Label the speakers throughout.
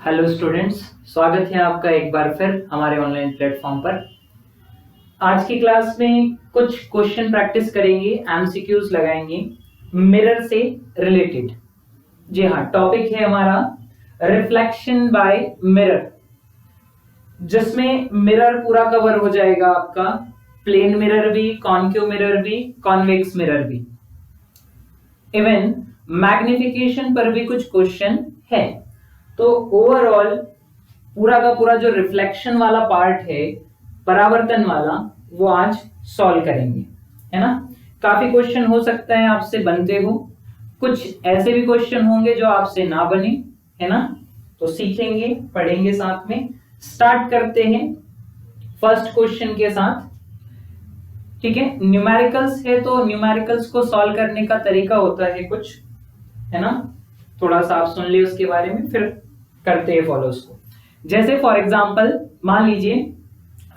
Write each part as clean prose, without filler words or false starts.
Speaker 1: Hello students, स्वागत है आपका एक बार फिर हमारे ऑनलाइन प्लेटफॉर्म पर। आज की क्लास में कुछ क्वेश्चन प्रैक्टिस करेंगे, एमसीक्यूज लगाएंगे मिरर से रिलेटेड। जी हाँ, टॉपिक है हमारा रिफ्लेक्शन बाय मिरर, जिसमें मिरर पूरा कवर हो जाएगा आपका, प्लेन मिरर भी, कॉनकेव मिरर भी, कॉन्वेक्स मिरर भी, इवन मैग्निफिकेशन पर भी कुछ क्वेश्चन है। तो ओवरऑल पूरा का पूरा जो रिफ्लेक्शन वाला पार्ट है, परावर्तन वाला, वो आज सॉल्व करेंगे, है ना। काफी क्वेश्चन हो सकता है आपसे बनते हो, कुछ ऐसे भी क्वेश्चन होंगे जो आपसे ना बने, है ना। तो सीखेंगे, पढ़ेंगे साथ में। स्टार्ट करते हैं फर्स्ट क्वेश्चन के साथ, ठीक है। न्यूमेरिकल्स है तो न्यूमेरिकल्स को सॉल्व करने का तरीका होता है कुछ, है ना। थोड़ा सा आप सुन लिए उसके बारे में, फिर करते हैं फॉलो उसको। जैसे फॉर एग्जांपल मान लीजिए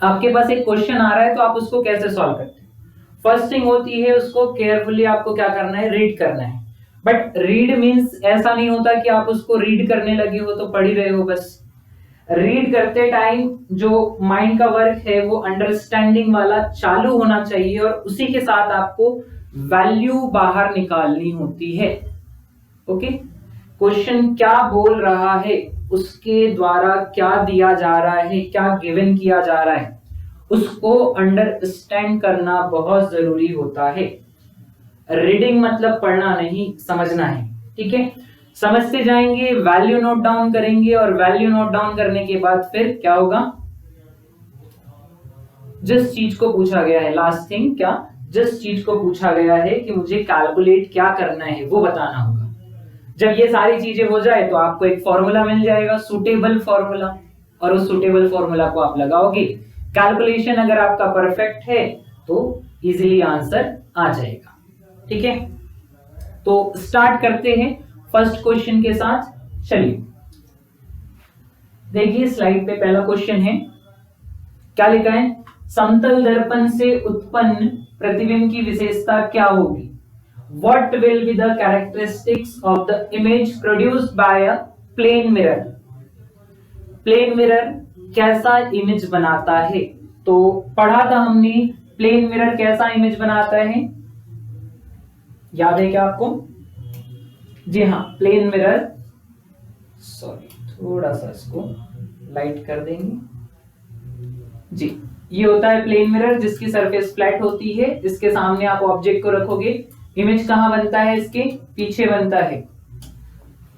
Speaker 1: आपके पास एक क्वेश्चन आ रहा है, तो आप उसको कैसे सॉल्व करते हैं। फर्स्ट थिंग होती है उसको केयरफुली आपको क्या करना है, रीड करना है। बट रीड मींस ऐसा नहीं होता कि आप उसको रीड करने लगे हो तो पढ़ ही रहे हो बस। रीड करते टाइम जो माइंड का वर्क है वो अंडरस्टैंडिंग वाला चालू होना चाहिए, और उसी के साथ आपको वैल्यू बाहर निकालनी होती है। ओके, क्वेश्चन क्या बोल रहा है, उसके द्वारा क्या दिया जा रहा है, क्या गिवन किया जा रहा है, उसको अंडरस्टैंड करना बहुत जरूरी होता है। रीडिंग मतलब पढ़ना नहीं, समझना है, ठीक है। समझते जाएंगे, वैल्यू नोट डाउन करेंगे, और वैल्यू नोट डाउन करने के बाद फिर क्या होगा, जिस चीज को पूछा गया है, लास्ट थिंग क्या, जिस चीज को पूछा गया है कि मुझे कैलकुलेट क्या करना है वो बताना होगा। जब ये सारी चीजें हो जाए तो आपको एक फॉर्मूला मिल जाएगा, सुटेबल फॉर्मूला, और उस सुटेबल फॉर्मूला को आप लगाओगे। कैलकुलेशन अगर आपका परफेक्ट है तो इजीली आंसर आ जाएगा, ठीक है। तो स्टार्ट करते हैं फर्स्ट क्वेश्चन के साथ। चलिए देखिए स्लाइड पे पहला क्वेश्चन है, क्या लिखा है, समतल दर्पण से उत्पन्न प्रतिबिंब की विशेषता क्या होगी। What will be the characteristics of the image produced by a plane mirror? Plane mirror कैसा इमेज बनाता है, तो पढ़ा था हमने प्लेन मिरर कैसा इमेज बनाता है, याद है क्या आपको। जी हाँ, प्लेन मिरर, सॉरी थोड़ा सा इसको लाइट कर देंगे जी। ये होता है प्लेन मिरर जिसकी सरफेस फ्लैट होती है, इसके सामने आप ऑब्जेक्ट को रखोगे। इमेज कहां बनता है, इसके पीछे बनता है,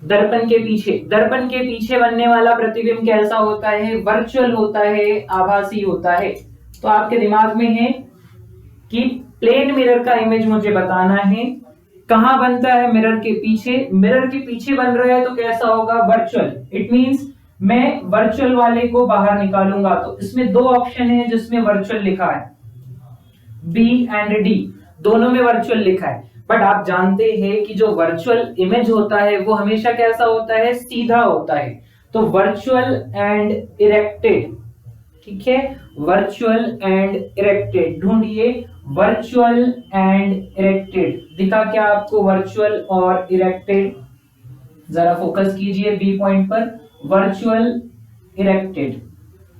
Speaker 1: दर्पण के पीछे। दर्पण के पीछे बनने वाला प्रतिबिंब कैसा होता है, वर्चुअल होता है, आभासी होता है। तो आपके दिमाग में है कि प्लेन मिरर का इमेज मुझे बताना है, कहां बनता है, मिरर के पीछे। मिरर के पीछे बन रहा है तो कैसा होगा, वर्चुअल। इट मींस मैं वर्चुअल वाले को बाहर निकालूंगा। तो इसमें दो ऑप्शन है जिसमें वर्चुअल लिखा है, बी एंड डी, दोनों में वर्चुअल लिखा है। बट आप जानते हैं कि जो वर्चुअल इमेज होता है वो हमेशा कैसा होता है, सीधा होता है। तो वर्चुअल एंड इरेक्टेड, ठीक है, वर्चुअल एंड इरेक्टेड ढूंढिए। वर्चुअल एंड इरेक्टेड दिखा क्या आपको, वर्चुअल और इरेक्टेड, जरा फोकस कीजिए बी पॉइंट पर, वर्चुअल इरेक्टेड,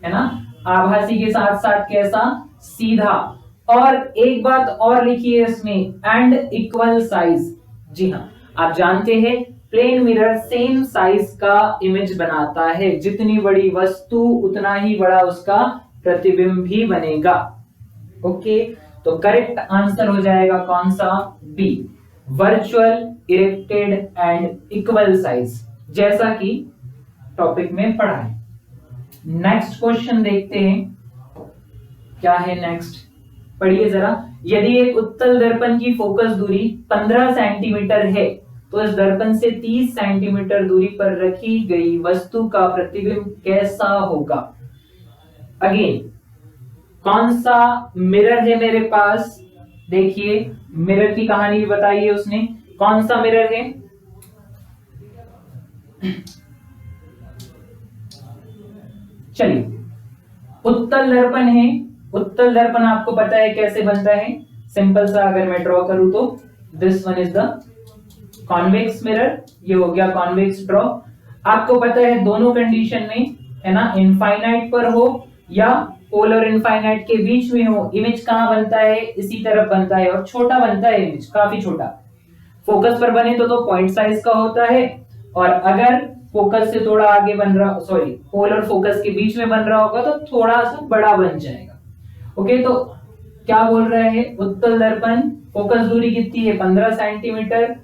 Speaker 1: है ना। आभासी के साथ साथ कैसा, सीधा। और एक बात और लिखिए इसमें, एंड इक्वल साइज। जी हाँ, आप जानते हैं प्लेन मिरर सेम साइज का इमेज बनाता है, जितनी बड़ी वस्तु उतना ही बड़ा उसका प्रतिबिंब भी बनेगा। ओके, तो करेक्ट आंसर हो जाएगा कौन सा, B, virtual, erected and equal size, जैसा कि टॉपिक में पढ़ा है। नेक्स्ट क्वेश्चन देखते हैं, क्या है नेक्स्ट, पढ़िए जरा। यदि एक उत्तल दर्पण की फोकस दूरी 15 सेंटीमीटर है तो इस दर्पण से 30 सेंटीमीटर दूरी पर रखी गई वस्तु का प्रतिबिंब कैसा होगा। अगेन कौन सा मिरर है मेरे पास, देखिए मिरर की कहानी भी बताई है उसने। कौन सा मिरर है, चलिए उत्तल दर्पण है। उत्तल दर्पण आपको पता है कैसे बनता है, सिंपल सा अगर मैं ड्रॉ करूं तो this one is the convex mirror, ये हो गया कॉन्वेक्स ड्रॉ। आपको पता है दोनों कंडीशन में, है ना, इनफाइनाइट पर हो या पोलर इनफाइनाइट के बीच में हो, इमेज कहां बनता है, इसी तरफ बनता है और छोटा बनता है इमेज, काफी छोटा। फोकस पर बने तो पॉइंट साइज का होता है, और अगर फोकस से थोड़ा आगे बन रहा, सॉरी पोलर फोकस के बीच में बन रहा होगा तो थोड़ा सा बड़ा बन जाएगा। ओके, तो क्या बोल रहे हैं, उत्तल दर्पण फोकस दूरी कितनी है 15 सेंटीमीटर,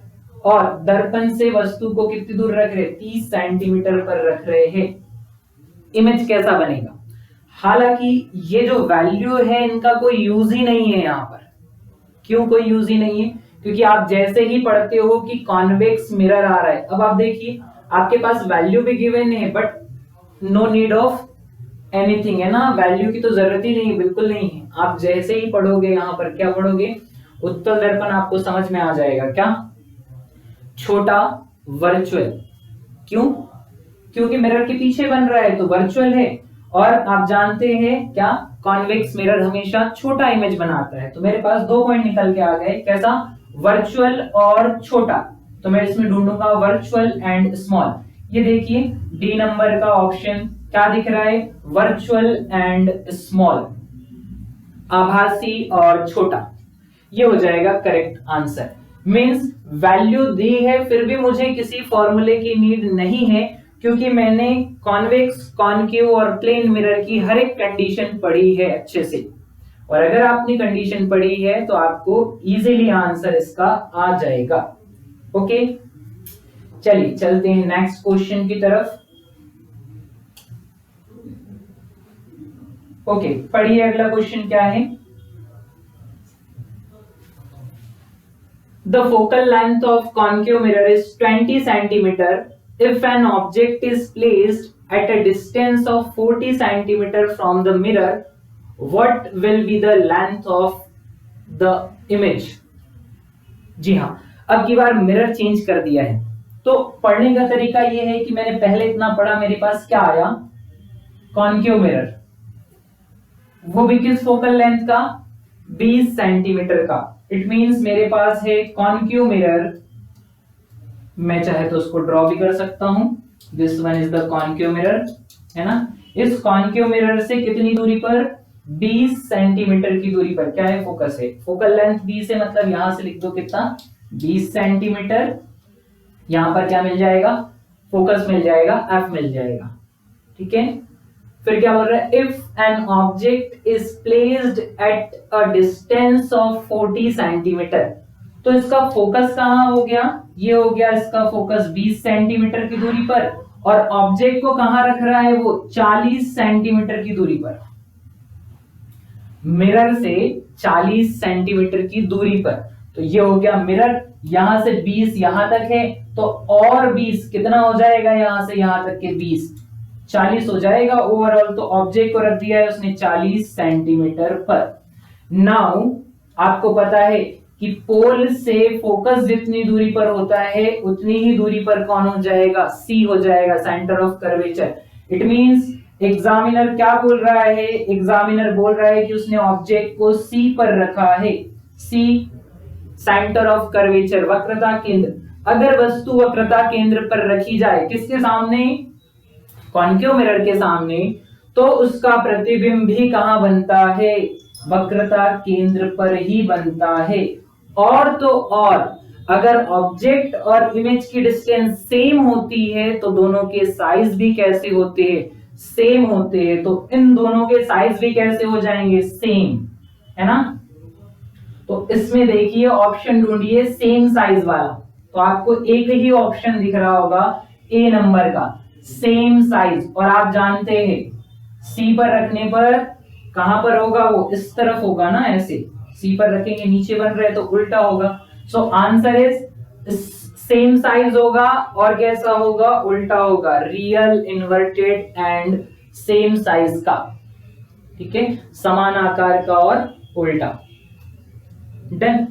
Speaker 1: और दर्पण से वस्तु को कितनी दूर रख रहे, 30 सेंटीमीटर पर रख रहे हैं। इमेज कैसा बनेगा? हालांकि ये जो वैल्यू है इनका कोई यूज ही नहीं है यहाँ पर। क्यों कोई यूज ही नहीं है? क्योंकि आप जैसे ही पढ़ते हो कि कॉन्वेक्स मिरर आ रहा है, अब आप देखिए आपके पास वैल्यू भी गिवन है but no need of anything, है ना, वैल्यू की तो जरूरत ही नहीं, बिल्कुल नहीं है। आप जैसे ही पढ़ोगे यहाँ पर क्या पढ़ोगे, उत्तल दर्पण आपको समझ में आ जाएगा। क्या? छोटा, वर्चुअल। क्यों? क्योंकि मिरर के पीछे बन रहा है तो वर्चुअल है, और आप जानते हैं क्या, कॉन्वेक्स मिरर हमेशा छोटा इमेज बनाता है। तो मेरे पास 2 पॉइंट निकल के आ गए, कैसा, वर्चुअल और छोटा। तो मैं इसमें ढूंढूंगा वर्चुअल एंड स्मॉल। ये देखिए डी नंबर का ऑप्शन क्या दिख रहा है, वर्चुअल एंड स्मॉल, आभासी और छोटा। ये हो जाएगा करेक्ट आंसर। मींस वैल्यू दी है फिर भी मुझे किसी फॉर्मूले की नीड नहीं है, क्योंकि मैंने कॉन्वेक्स, कॉनकेव और प्लेन मिरर की हर एक कंडीशन पढ़ी है अच्छे से। और अगर आपने कंडीशन पढ़ी है तो आपको इजीली आंसर इसका आ जाएगा। ओके, चलिए चलते हैं नेक्स्ट क्वेश्चन की तरफ। ओके, पढ़िए अगला क्वेश्चन क्या है। The focal length of concave mirror is 20 centimeter if an object is placed at a distance of 40 centimeter from the mirror. What will be the length of the image? जी हाँ, अब की बार mirror change कर दिया है। तो पढ़ने का तरीका यह है कि मैंने पहले इतना पढ़ा, मेरे पास क्या आया, कॉनकेव मिरर, वो भी किस फोकल लेंथ का, 20 सेंटीमीटर का। इट मींस मेरे पास है कॉनकेव मिरर, मैं चाहे तो उसको ड्रॉ भी कर सकता हूं, this one is the concave mirror, है ना। इस कॉनकेव मिरर से कितनी दूरी पर, 20 सेंटीमीटर की दूरी पर क्या है, फोकस है। फोकल लेंथ 20 है, मतलब यहां से लिख दो कितना, 20 सेंटीमीटर। यहां पर क्या मिल जाएगा, फोकस मिल जाएगा, एफ मिल जाएगा, ठीक है। फिर क्या बोल रहा है, if N object is placed at a distance of 40 centimetre, तो इसका फोकस कहां हो गया, ये हो गया इसका फोकस 20 सेंटीमीटर की दूरी पर, और ऑब्जेक्ट को कहां रख रहा है वो, 40 सेंटीमीटर की दूरी पर, मिरर से 40 सेंटीमीटर की दूरी पर। तो ये हो गया मिरर, यहां से 20 यहां तक है, तो और 20 कितना हो जाएगा, यहां से यहां तक के 20, 40 हो जाएगा ओवरऑल। तो ऑब्जेक्ट को रख दिया है उसने 40 सेंटीमीटर पर। नाउ आपको पता है कि पोल से फोकस जितनी दूरी पर होता है उतनी ही दूरी पर कौन हो जाएगा, सी हो जाएगा, centre of curvature. It means examiner क्या बोल रहा है, एग्जामिनर बोल रहा है कि उसने ऑब्जेक्ट को सी पर रखा है, सी सेंटर ऑफ कर्वेचर, वक्रता केंद्र। अगर वस्तु वक्रता केंद्र पर रखी जाए, किसके सामने, कॉनकेव मिरर के सामने, तो उसका प्रतिबिंब भी कहां बनता है, वक्रता केंद्र पर ही बनता है। और तो और अगर ऑब्जेक्ट और इमेज की डिस्टेंस सेम होती है तो दोनों के साइज भी कैसे होते हैं, सेम होते हैं। तो इन दोनों के साइज भी कैसे हो जाएंगे, सेम, है ना। तो इसमें देखिए ऑप्शन ढूंढिए सेम साइज वाला, तो आपको एक ही ऑप्शन दिख रहा होगा, ए नंबर का, सेम साइज। और आप जानते हैं सी पर रखने पर कहां पर होगा, वो इस तरफ होगा ना, ऐसे सी पर रखेंगे, नीचे बन रहे तो उल्टा होगा। So answer is same size होगा, और कैसा होगा, उल्टा होगा, real, inverted and same size का, ठीक है, समान आकार का और उल्टा। डन।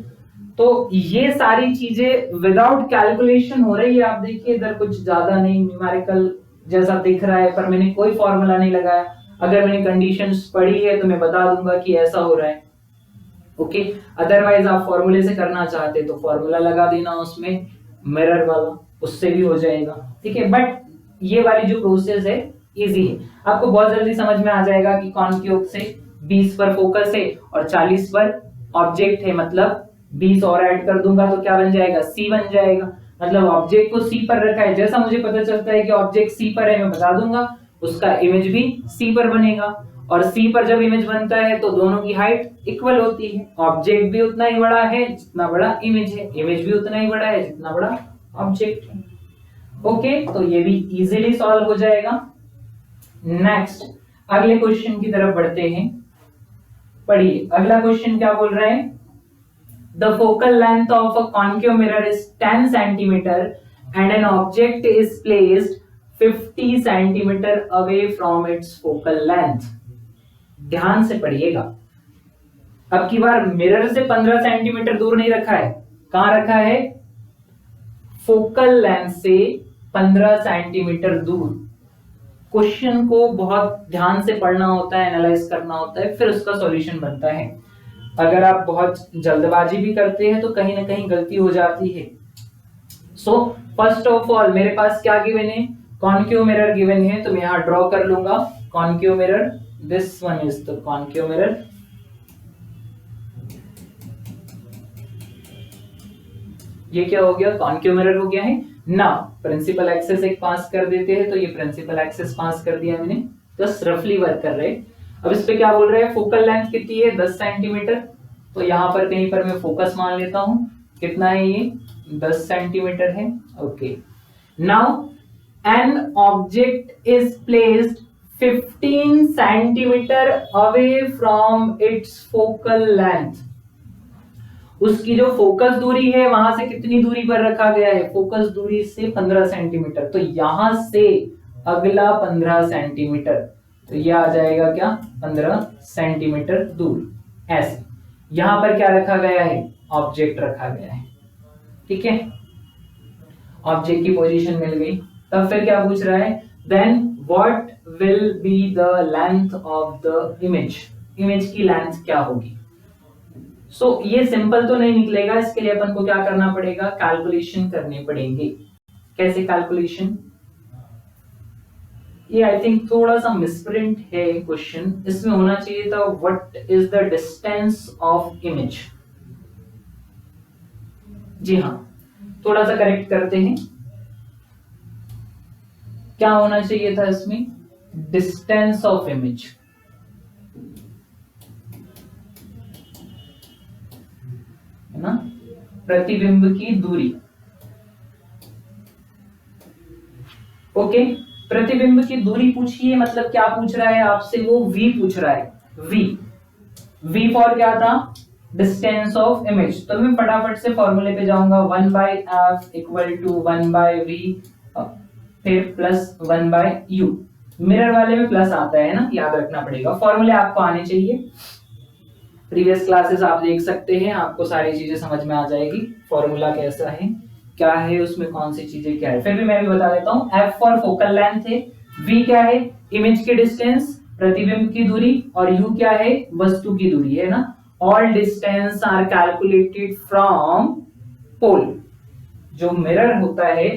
Speaker 1: तो ये सारी चीजें विदाउट कैलकुलेशन हो रही है। आप देखिए इधर कुछ ज्यादा नहीं, न्यूमेरिकल जैसा दिख रहा है, पर मैंने कोई फॉर्मूला नहीं लगाया। अगर मैंने कंडीशंस पढ़ी है तो मैं बता दूंगा कि ऐसा हो रहा है, ओके। अदरवाइज आप फॉर्मूले से करना चाहते तो फॉर्मूला लगा देना उसमें, मिरर वाला, उससे भी हो जाएगा, ठीक है। बट ये वाली जो प्रोसेस है इजी है, आपको बहुत जल्दी समझ में आ जाएगा कि कॉन्केव से 20 पर फोकस है और 40 पर ऑब्जेक्ट है, मतलब 20 और ऐड कर दूंगा तो क्या बन जाएगा, सी बन जाएगा। मतलब ऑब्जेक्ट को सी पर रखा है, जैसा मुझे पता चलता है कि ऑब्जेक्ट सी पर है मैं बता दूंगा, उसका इमेज भी सी पर बनेगा। और सी पर जब इमेज बनता है तो दोनों की हाइट इक्वल होती है, ऑब्जेक्ट भी उतना ही बड़ा है जितना बड़ा इमेज है, इमेज भी उतना ही बड़ा है जितना बड़ा ऑब्जेक्ट है। ओके, तो ये भी इजीली सॉल्व हो जाएगा। नेक्स्ट अगले क्वेश्चन की तरफ बढ़ते हैं। पढ़िए अगला क्वेश्चन क्या बोल रहा है, the focal length of a concave mirror is 10 centimetre and N object is placed 50 centimetre away from its focal length. ध्यान से पढ़िएगा, अब की बार मिरर से 15 सेंटीमीटर दूर नहीं रखा है, कहां रखा है, फोकल लेंथ से 15 सेंटीमीटर दूर। क्वेश्चन को बहुत ध्यान से पढ़ना होता है, एनालाइज करना होता है, फिर उसका सॉल्यूशन बनता है। अगर आप बहुत जल्दबाजी भी करते हैं तो कहीं ना कहीं गलती हो जाती है। सो फर्स्ट ऑफ ऑल मेरे पास क्या गिवन है, कॉन्केव मिरर गिवन है, तो मैं यहां ड्रॉ कर लूंगा concave mirror, this one is the concave mirror. ये क्या हो गया, कॉन्केव मिरर हो गया है ना। प्रिंसिपल एक्सेस एक पास कर देते हैं, तो ये प्रिंसिपल एक्सेस पास कर दिया मैंने, बस रफली वर्क कर रहे। अब इस पे क्या बोल रहे हैं, फोकल लेंथ कितनी है, 10 सेंटीमीटर, तो यहां पर कहीं पर मैं फोकस मान लेता हूं, कितना है ये, 10 सेंटीमीटर है। Okay, now N object is placed 15 centimetre away from its focal length. उसकी जो फोकस दूरी है वहां से कितनी दूरी पर रखा गया है, फोकस दूरी से 15 सेंटीमीटर, तो यहां से अगला 15 सेंटीमीटर, तो ये आ जाएगा क्या, 15 सेंटीमीटर दूर। ऐसे यहां पर क्या रखा गया है, ऑब्जेक्ट रखा गया है, ठीक है, ऑब्जेक्ट की पोजीशन मिल गई। तब फिर क्या पूछ रहा है, then what will be the length of the image, image की लेंथ क्या होगी। सो ये सिंपल तो नहीं निकलेगा, इसके लिए अपन को क्या करना पड़ेगा, कैलकुलेशन करने पड़ेंगे। कैसे कैलकुलेशन, ये आई थिंक थोड़ा सा मिसप्रिंट है क्वेश्चन, इसमें होना चाहिए था what is the distance of image. जी हाँ, थोड़ा सा करेक्ट करते हैं, क्या होना चाहिए था इसमें, डिस्टेंस ऑफ इमेज, है ना, प्रतिबिंब की दूरी। ओके, प्रतिबिंब की दूरी पूछिए, मतलब क्या पूछ रहा है आपसे, वो v पूछ रहा है, v फॉर क्या था, डिस्टेंस ऑफ इमेज। तो मैं फटाफट से फॉर्मूले पे जाऊंगा, 1/f इक्वल टू 1/v फिर प्लस 1/u। मिरर वाले में प्लस आता है ना, याद रखना पड़ेगा, फॉर्मूले आपको आने चाहिए। प्रीवियस क्लासेस आप देख सकते हैं, आपको सारी चीजें समझ में आ जाएगी, फॉर्मूला कैसा है, क्या है उसमें, कौन सी चीजें क्या है। फिर भी मैं भी बता देता हूं, f फॉर फोकल लेंथ है, v क्या है, इमेज की डिस्टेंस, प्रतिबिंब की दूरी, और u क्या है, वस्तु की दूरी, है ना। All distance are calculated from pole. जो मिरर होता है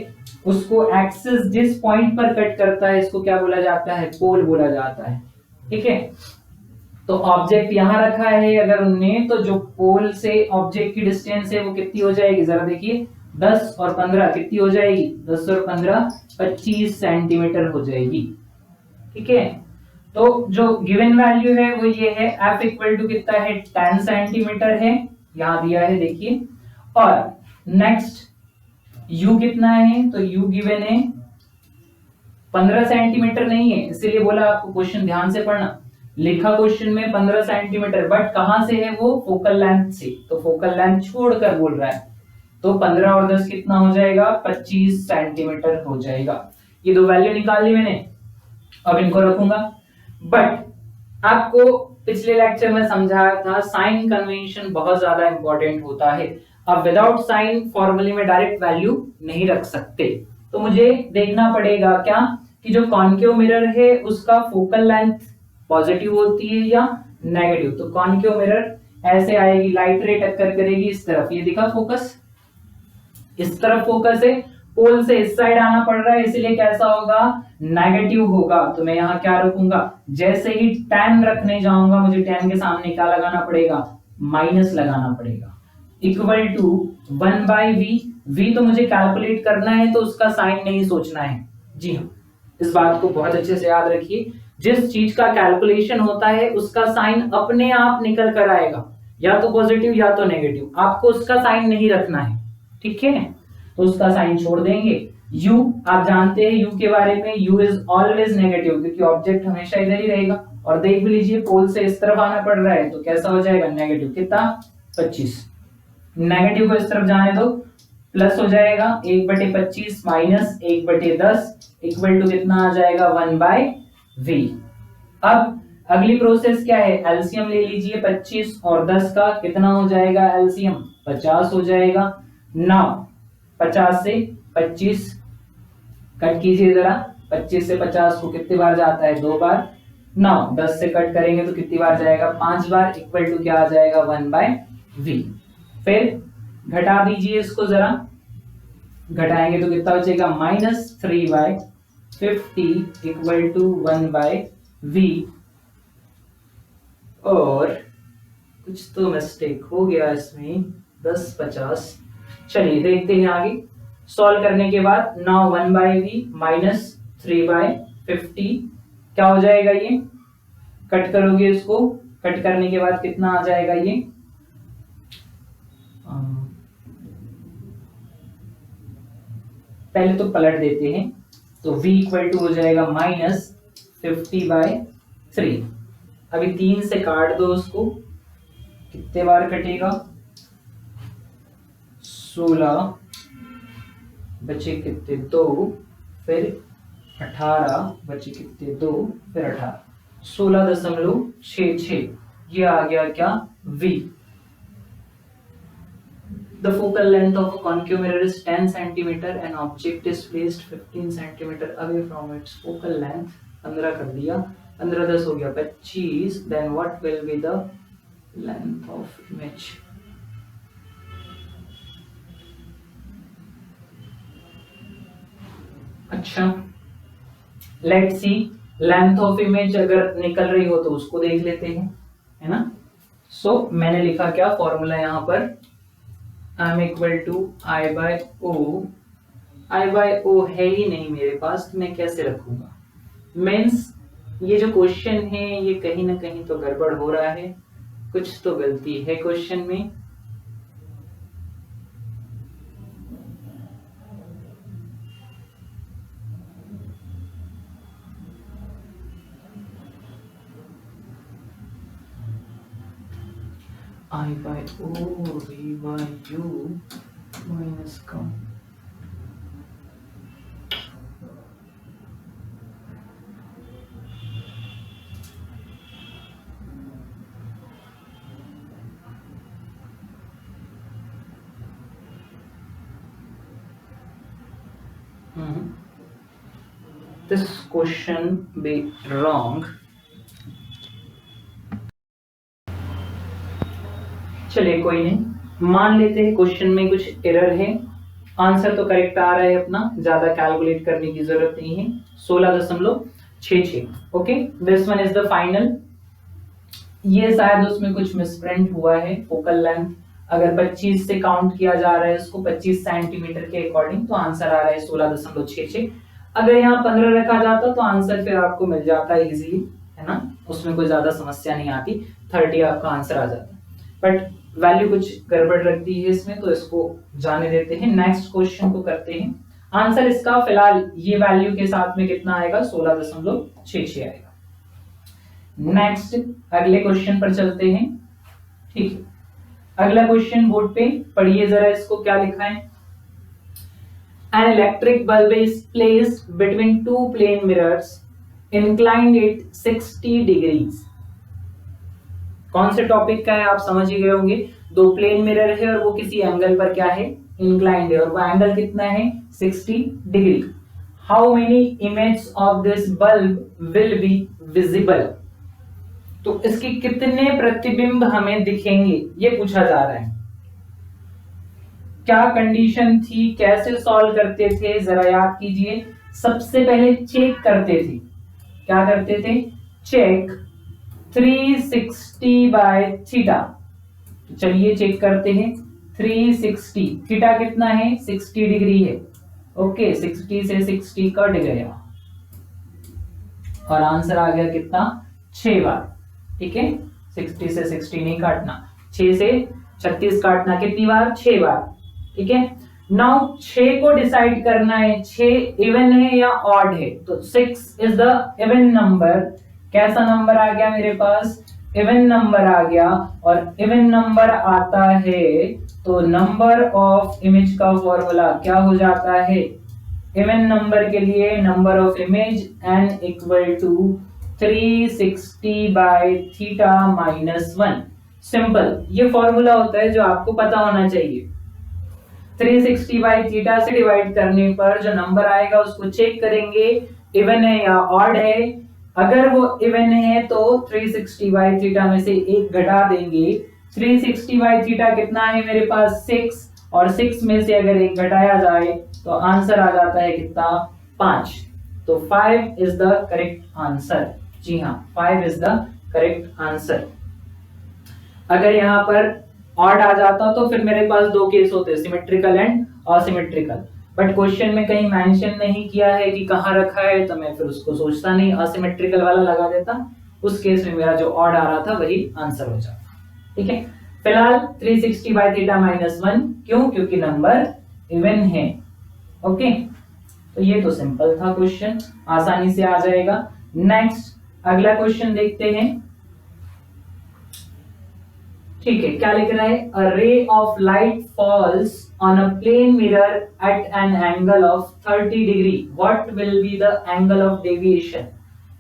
Speaker 1: उसको एक्सिस जिस पॉइंट पर कट करता है, इसको क्या बोला जाता है, पोल बोला जाता है, ठीक है। तो ऑब्जेक्ट यहां रखा है अगर उनने, तो जो पोल से ऑब्जेक्ट की डिस्टेंस है वो कितनी हो जाएगी, जरा देखिए, 10 और 15 कितनी हो जाएगी, 10 और 15 25 सेंटीमीटर हो जाएगी, ठीक है। तो जो गिवन वैल्यू है वो ये है, f इक्वल टू कितना है, 10 सेंटीमीटर है, यहां दिया है देखिए। और नेक्स्ट u कितना है, तो u गिवन है 15 सेंटीमीटर नहीं है, इसीलिए बोला आपको क्वेश्चन ध्यान से पढ़ना, लिखा क्वेश्चन में 15 सेंटीमीटर, बट कहां से है वो, फोकल लेंथ से, तो फोकल लेंथ छोड़कर बोल रहा है, तो 15 और 10 कितना हो जाएगा, 25 सेंटीमीटर हो जाएगा। ये दो वैल्यू निकाल ली मैंने, अब इनको रखूंगा। बट आपको पिछले लेक्चर में समझाया था, साइन कन्वेंशन बहुत ज्यादा इंपॉर्टेंट होता है। अब विदाउट साइन फॉर्मूले में डायरेक्ट वैल्यू नहीं रख सकते, तो मुझे देखना पड़ेगा क्या, कि जो कॉन्केव मिरर है उसका फोकल लेंथ पॉजिटिव होती है या नेगेटिव। तो कॉन्केव मिरर ऐसे आएगी, लाइट रे टक्कर करेगी इस तरफ, ये दिखा फोकस, इस तरफ फोकस है, पोल से इस साइड आना पड़ रहा है, इसलिए कैसा होगा, नेगेटिव होगा। तो मैं यहाँ क्या रखूंगा, जैसे ही tan रखने जाऊंगा मुझे tan के सामने क्या लगाना पड़ेगा, माइनस लगाना पड़ेगा, इक्वल टू 1/v। v तो मुझे कैलकुलेट करना है तो उसका साइन नहीं सोचना है। जी हाँ, इस बात को बहुत अच्छे से याद रखिए, जिस चीज का कैलकुलेशन होता है उसका साइन अपने आप निकल कर आएगा, या तो पॉजिटिव या तो नेगेटिव, आपको उसका साइन नहीं रखना है, ठीक है। तो उसका साइन छोड़ देंगे। u आप जानते हैं u के बारे में, u इज ऑलवेज नेगेटिव, क्योंकि ऑब्जेक्ट हमेशा इधर ही रहेगा। और देख भी लीजिए पोल से इस तरफ आना पड़ रहा है तो कैसा हो जाएगा, नेगेटिव, कितना, 25। नेगेटिव को इस तरफ जाने दो, प्लस हो जाएगा 1/25 माइनस 1/10 इक्वल टू कितना आ जाएगा, 1/v। अब अगली प्रोसेस क्या है, एलसीएम ले लीजिए 25 और 10 का, कितना हो जाएगा एलसीएम, 50 हो जाएगा। नाउ 50 से 25 कट कीजिए जरा, 25 से 50 को कितनी बार जाता है, 2 बार। नाउ 10 से कट करेंगे तो कितनी बार जाएगा, 5 बार, इक्वल टू क्या आ जाएगा, 1/v। फिर घटा दीजिए इसको जरा, घटाएंगे तो कितना बचेगा, -3/50 इक्वल टू 1/v। और कुछ तो मिस्टेक हो गया इसमें, 10 50। चलिए देखते हैं आगे सॉल्व करने के बाद। नाउ 1/v माइनस 3/50 क्या हो जाएगा, ये कट करोगे इसको, कट करने के बाद कितना आ जाएगा, ये पहले तो पलट देते हैं, तो v इक्वल टू हो जाएगा -50/3। अभी 3 से काट दो उसको, कितने बार कटेगा, 16 बचे कितने, 2, फिर 18 बचे कितने, 2 फिर 18, 16.66। ये आ गया क्या, v। The focal length of a concave mirror is 10 cm and object is placed 15 cm away from its focal length। 15 कर दिया, 15 10 हो गया 25। Then what will be the length of image? अच्छा, let's see, length of image अगर निकल रही हो तो उसको देख लेते हैं, है ना। सो मैंने लिखा क्या फॉर्मूला यहाँ पर, m equal to I/O। I/O है ही नहीं मेरे पास तो मैं कैसे रखूंगा, मीन्स ये जो क्वेश्चन है ये कहीं ना कहीं तो गड़बड़ हो रहा है, कुछ तो गलती है क्वेश्चन में। I/O V/U माइनस का this question be wrong। चलिए कोई नहीं, मान लेते हैं क्वेश्चन में कुछ एरर है, आंसर तो करेक्ट आ रहा है अपना, ज्यादा कैलकुलेट करने की जरूरत नहीं है, 16.66। Okay, this one is the final. ये शायद उसमें कुछ मिसप्रिंट हुआ है, फोकल लेंथ अगर 25 से काउंट किया जा रहा है इसको 25 सेंटीमीटर के अकॉर्डिंग, तो आंसर आ रहा है 16.66। अगर यहाँ 15 रखा जाता तो आंसर फिर आपको मिल जाता है इजीली, है ना, उसमें कोई ज्यादा समस्या नहीं आती, 30 आपका आंसर आ जाता। बट वैल्यू कुछ गड़बड़ रखती है इसमें, तो इसको जाने देते हैं, नेक्स्ट क्वेश्चन को करते हैं। आंसर इसका फिलहाल ये वैल्यू के साथ में कितना आएगा, 16.66 आएगा। नेक्स्ट अगले क्वेश्चन पर चलते हैं, ठीक है। अगला क्वेश्चन बोर्ड पे पढ़िए जरा, इसको क्या लिखा है, an electric bulb is placed between two plane mirrors inclined at 60 degrees. कौन से टॉपिक का है आप समझ ही गए होंगे, दो प्लेन मिरर है और वो किसी एंगल पर क्या है, इंक्लाइंड है, और वो एंगल कितना है, 60 degree. How many image of this bulb will be visible. तो इसके कितने प्रतिबिंब हमें दिखेंगे ये पूछा जा रहा है। क्या कंडीशन थी, कैसे सॉल्व करते थे, जरा याद कीजिए। सबसे पहले चेक करते थे, क्या करते थे, चेक 360 बाय थीटा। तो चलिए चेक करते हैं 360, थीटा कितना है, 60 डिग्री है। ओके, 60 से 60 कट गया और आंसर आ गया कितना, 6 बार। ठीक है, 60 से 60 नहीं काटना, 6 से 36 काटना, कितनी बार, 6 बार। ठीक है, नाउ 6 को डिसाइड करना है 6 इवन है या ऑड है। तो 6 इज द इवन नंबर। कैसा नंबर आ गया मेरे पास, इवन नंबर आ गया। और इवन नंबर आता है तो नंबर ऑफ इमेज का फॉर्मूला क्या हो जाता है, इवन नंबर के लिए number of image n equal to 360 by theta minus 1। Simple, ये फॉर्मूला होता है जो आपको पता होना चाहिए। 360 बाय थीटा से डिवाइड करने पर जो नंबर आएगा उसको चेक करेंगे इवन है या ऑड है। अगर वो इवन है तो 360 बाय थीटा में से एक घटा देंगे। 360 बाय थीटा कितना है मेरे पास, 6, और 6 में से अगर एक घटाया जाए तो आंसर आ जाता है कितना, 5। तो 5 इज द करेक्ट आंसर। जी हाँ, 5 इज द करेक्ट आंसर। अगर यहाँ पर ऑड आ जाता तो फिर मेरे पास दो केस होते, symmetrical and asymmetrical. But question में कहीं मेंशन नहीं किया है कि कहाँ रखा है, तो मैं फिर उसको सोचता नहीं, असिमेट्रिकल वाला लगा देता। उस केस में मेरा जो ऑड आ रहा था वही आंसर हो जाता। ठीक है, फिलहाल 360 बाय थीटा माइनस 1, क्यों, क्योंकि नंबर इवन है। ओके, तो ये तो सिंपल था क्वेश्चन, आसानी से आ जाएगा। नेक्स्ट अगला क्वेश्चन देखते हैं। ठीक है, क्या लिख रहा है, a ray of light falls on a plane mirror at an angle of 30 degree, what will be the angle of deviation.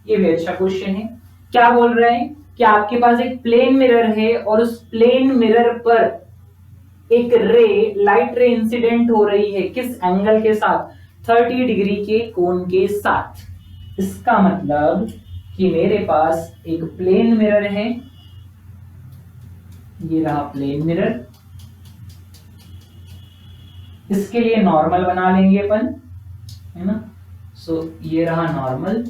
Speaker 1: ये भी अच्छा क्वेश्चन है। क्या बोल रहे हैं कि आपके पास एक प्लेन मिरर है और उस प्लेन मिरर पर एक रे, लाइट रे इंसिडेंट हो रही है, किस एंगल के साथ, 30 डिग्री के कोण के साथ। इसका मतलब कि मेरे पास एक प्लेन मिरर है, ये रहा प्लेन मिरर, इसके लिए नॉर्मल बना लेंगे अपन, है ना। सो ये रहा नॉर्मल।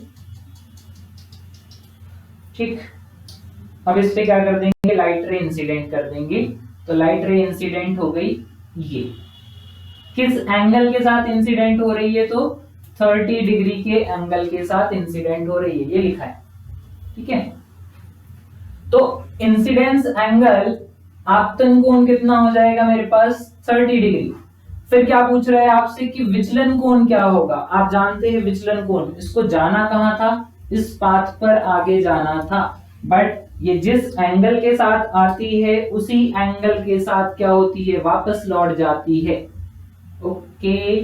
Speaker 1: ठीक, अब इस पे क्या कर देंगे, लाइट रे इंसिडेंट कर देंगे। तो लाइट रे इंसिडेंट हो गई, ये किस एंगल के साथ इंसिडेंट हो रही है, तो 30 डिग्री के एंगल के साथ इंसिडेंट हो रही है, ये लिखा है। ठीक है, तो इंसिडेंस एंगल आपतन कोण कितना हो जाएगा मेरे पास, 30 डिग्री। फिर क्या पूछ रहा है आपसे कि विचलन कोण क्या होगा। आप जानते हैं विचलन कोण, इसको जाना कहां था, इस पाथ पर आगे जाना था, बट ये जिस एंगल के साथ आती है उसी एंगल के साथ क्या होती है, वापस लौट जाती है। ओके,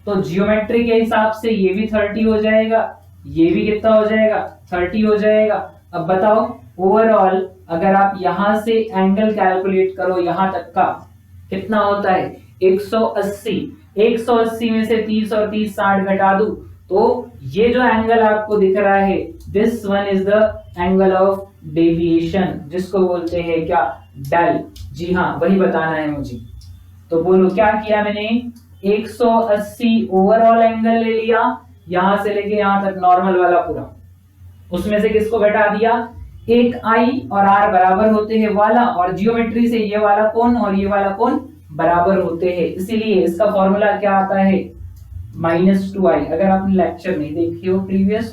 Speaker 1: तो जियोमेट्री के हिसाब से ये भी 30 हो जाएगा, ये भी कितना हो जाएगा, 30 हो जाएगा। अब बताओ ओवरऑल अगर आप यहां से एंगल कैलकुलेट करो यहां तक का, कितना होता है, 180। 180 में से 30 और 30 60 घटा दूं तो ये जो एंगल आपको दिख रहा है, this one is the angle of deviation, जिसको बोलते हैं क्या, डेल। जी हाँ, वही बताना है मुझे। तो बोलो क्या किया मैंने, 180 ओवरऑल एंगल ले लिया, यहां से लेके यहां तक नॉर्मल वाला पूरा, उसमें से किसको घटा दिया, एक आई और आर बराबर होते हैं वाला, और जियोमेट्री से ये वाला कोण और ये वाला कोण बराबर होते हैं, इसीलिए इसका फॉर्मूला क्या आता है, -2i। अगर आपने लेक्चर नहीं देखे हो प्रीवियस,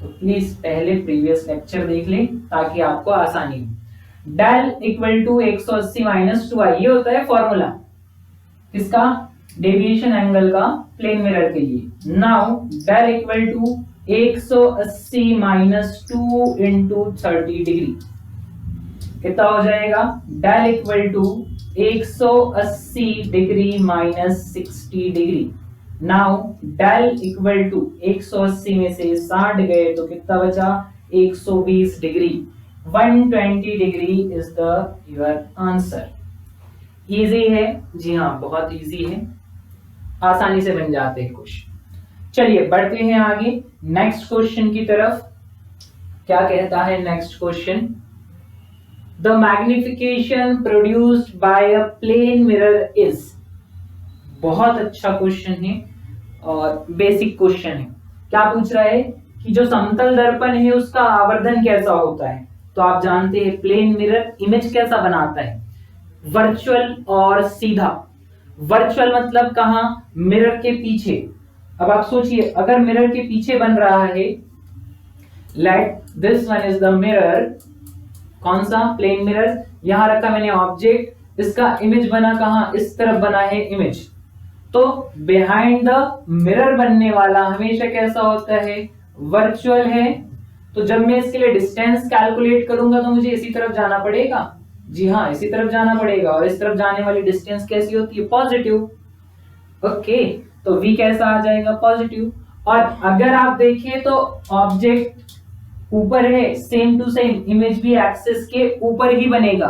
Speaker 1: तो प्लीज पहले प्रीवियस लेक्चर देख लें ताकि आपको आसानी हो। डेल इक्वल टू 180 -2i, ये होता है फॉर्मूला किसका, डेविएशन एंगल का प्लेन मिरर के लिए। Now del equal to 180 -2 into 30 degree कितना हो जाएगा, del equal to 180 degree -60 degree. Now del equal to 180 में से 60 गए तो कितना बचा, 120 degree. 120 degree is the your answer. Easy है, जी हाँ बहुत इजी है, आसानी से बन जाते हैं क्वेश्चन। चलिए बढ़ते हैं आगे नेक्स्ट क्वेश्चन की तरफ। क्या कहता है next question, the magnification produced by a plane mirror is, बहुत अच्छा क्वेश्चन है और बेसिक क्वेश्चन है। क्या पूछ रहा है कि जो समतल दर्पण है उसका आवर्धन कैसा होता है। तो आप जानते हैं प्लेन मिरर इमेज कैसा बनाता है, वर्चुअल और सीधा। वर्चुअल मतलब कहां, मिरर के पीछे। अब आप सोचिए अगर मिरर के पीछे बन रहा है, let this one is the mirror, कौन सा, प्लेन मिरर, यहां रखा मैंने ऑब्जेक्ट, इसका इमेज बना कहां, इस तरफ बना है इमेज। तो बिहाइंड द मिरर बनने वाला हमेशा कैसा होता है, वर्चुअल है। तो जब मैं इसके लिए डिस्टेंस कैलकुलेट करूंगा तो मुझे इसी तरफ जाना पड़ेगा, जी हाँ इसी तरफ जाना पड़ेगा, और इस तरफ जाने वाली डिस्टेंस कैसी होती है, पॉजिटिव। ओके, तो v कैसा आ जाएगा, पॉजिटिव। और अगर आप देखें तो ऑब्जेक्ट ऊपर है, सेम टू सेम इमेज भी एक्सिस के ऊपर ही बनेगा।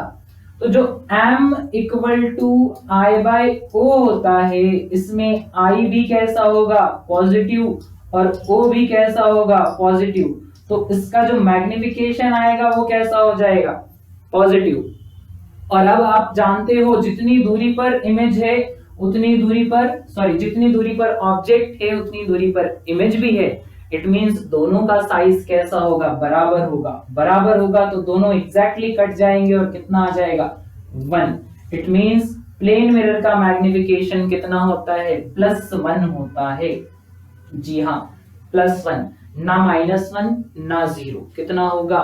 Speaker 1: तो जो m equal to I by O होता है, इसमें i भी कैसा होगा, पॉजिटिव, और o भी कैसा होगा, पॉजिटिव। तो इसका जो मैग्निफिकेशन आएगा वो कैसा हो जाएगा, पॉजिटिव। और अब आप जानते हो जितनी दूरी पर इमेज है उतनी दूरी पर, सॉरी जितनी दूरी पर ऑब्जेक्ट है उतनी दूरी पर इमेज भी है। इट मींस दोनों का साइज कैसा होगा, बराबर होगा। बराबर होगा तो दोनों एग्जैक्टली कट जाएंगे और कितना आ जाएगा, 1। इट मींस प्लेन मिरर का मैग्निफिकेशन कितना होता है, +1 होता है। जी हाँ, +1, ना -1 ना 0, कितना होगा,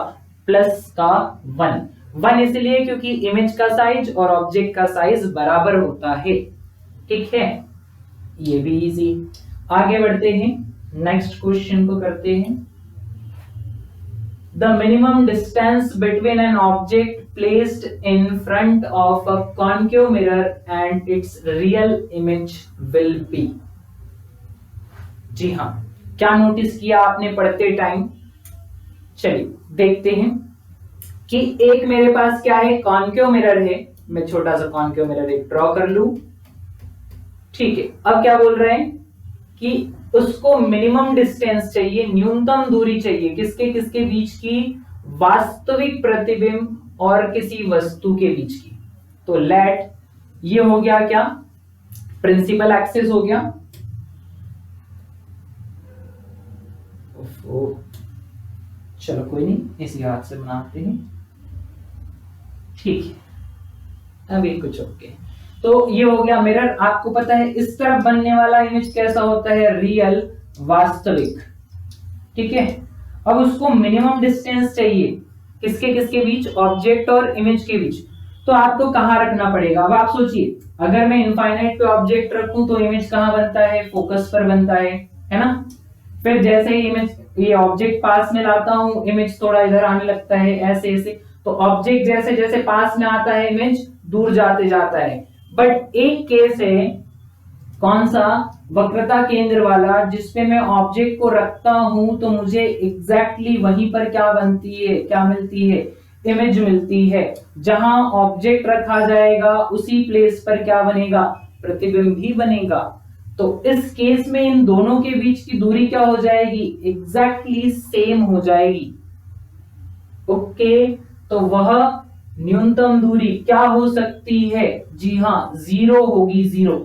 Speaker 1: +1। 1 इसलिए क्योंकि इमेज का साइज और ऑब्जेक्ट का साइज बराबर होता है। ठीक है, ये भी इजी। आगे बढ़ते हैं, नेक्स्ट क्वेश्चन को करते हैं। The minimum distance between an object placed in front of a concave mirror and its real image will be. जी हाँ, क्या नोटिस किया आपने पढ़ते टाइम, चलिए देखते हैं कि एक मेरे पास क्या है, कॉन्केव मिरर है। मैं छोटा सा कॉन्केव मिरर एक ड्रॉ कर लूं, ठीक है। अब क्या बोल रहे हैं कि उसको मिनिमम डिस्टेंस चाहिए, न्यूनतम दूरी चाहिए, किसके किसके बीच की, वास्तविक प्रतिबिंब और किसी वस्तु के बीच की। तो लेट ये हो गया क्या, प्रिंसिपल एक्सिस हो गया। चलो कोई नहीं, इसी हाथ से बनाते हैं, ठीक है। अभी कुछ ओके, तो ये हो गया मिरर। आपको पता है इस तरफ बनने वाला इमेज कैसा होता है, रियल, वास्तविक। ठीक है, अब उसको मिनिमम डिस्टेंस चाहिए, किसके किसके बीच, ऑब्जेक्ट और इमेज के बीच। तो आपको कहां रखना पड़ेगा, अब आप सोचिए अगर मैं इनफाइनाइट पे ऑब्जेक्ट रखूं तो इमेज कहां बनता है, फोकस पर बनता है ना। फिर जैसे ही इमेज, ये ऑब्जेक्ट पास में लाता हूं, इमेज थोड़ा इधर आने लगता है, ऐसे ऐसे। तो ऑब्जेक्ट जैसे जैसे पास में आता है, इमेज दूर जाते जाता है। बट एक केस है, कौन सा, वक्रता केंद्र वाला, जिसपे मैं ऑब्जेक्ट को रखता हूं तो मुझे एग्जैक्टली वहीं पर क्या बनती है, क्या मिलती है, इमेज मिलती है। जहां ऑब्जेक्ट रखा जाएगा उसी प्लेस पर क्या बनेगा, प्रतिबिंब भी बनेगा। तो इस केस में इन दोनों के बीच की दूरी क्या हो जाएगी, एग्जैक्टली सेम हो जाएगी। ओके, तो वह न्यूनतम दूरी क्या हो सकती है, जी हां 0 होगी, 0।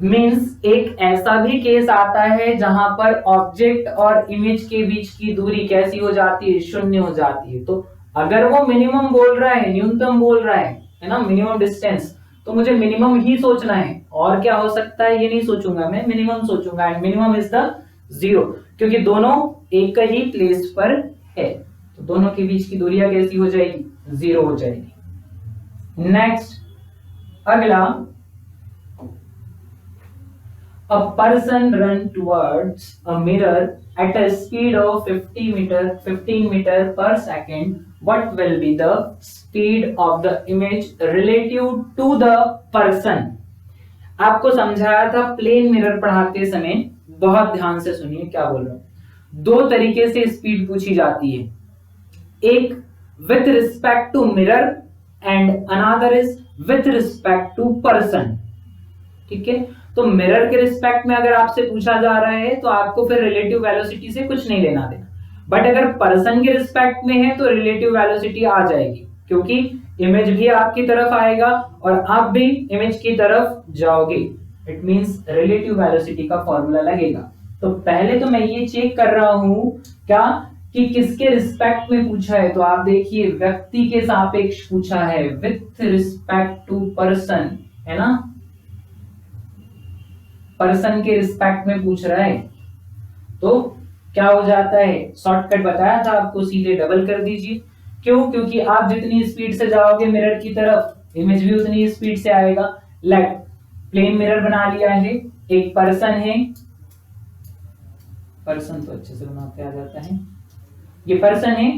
Speaker 1: मींस एक ऐसा भी केस आता है जहां पर ऑब्जेक्ट और इमेज के बीच की दूरी कैसी हो जाती है, 0 हो जाती है। तो अगर वो मिनिमम बोल रहा है, न्यूनतम बोल रहा है ना, मिनिमम डिस्टेंस, तो मुझे मिनिमम ही सोचना है, और क्या हो सकता है ये नहीं सोचूंगा, मैं मिनिमम सोचूंगा। एंड मिनिमम इज द 0, क्योंकि दोनों एक ही प्लेस पर है। तो दोनों के बीच की दूरियां कैसी हो जाएगी, 0 हो जाएगी। नेक्स्ट, अगला, a person run towards a mirror at a speed of 15 meter per second. What will be the speed of the image relative to the person? आपको समझाया था प्लेन मिरर पढ़ाते समय, बहुत ध्यान से सुनिए क्या बोल रहा हूं। 2 तरीके से स्पीड पूछी जाती है, एक with respect to mirror and another is with respect to person. ठीक है, तो मिरर के रिस्पेक्ट में अगर आपसे पूछा जा रहा है तो आपको फिर रिलेटिव वेलोसिटी से कुछ नहीं लेना देना। बट अगर पर्सन के रिस्पेक्ट में है तो रिलेटिव वेलोसिटी आ जाएगी, क्योंकि इमेज भी आपकी तरफ आएगा और आप भी इमेज की तरफ जाओगे। इट मींस रिलेटिव वेलोसिटी का फॉर्मूला लगेगा। तो पहले तो मैं ये चेक कर रहा हूं क्या कि किसके रिस्पेक्ट में पूछा है। तो आप देखिए व्यक्ति के सापेक्ष पूछा है, विथ रिस्पेक्ट टू पर्सन, है ना, पर्सन के रिस्पेक्ट में पूछ रहा है। तो क्या हो जाता है, शॉर्टकट बताया था आपको, सीधे डबल कर दीजिए। क्यों? क्योंकि आप जितनी स्पीड से जाओगे मिरर की तरफ, इमेज भी उतनी स्पीड से आएगा। लेट प्लेन मिरर बना लिया है, एक पर्सन है, पर्सन तो अच्छे से बनाते आ जाता है। ये पर्सन है,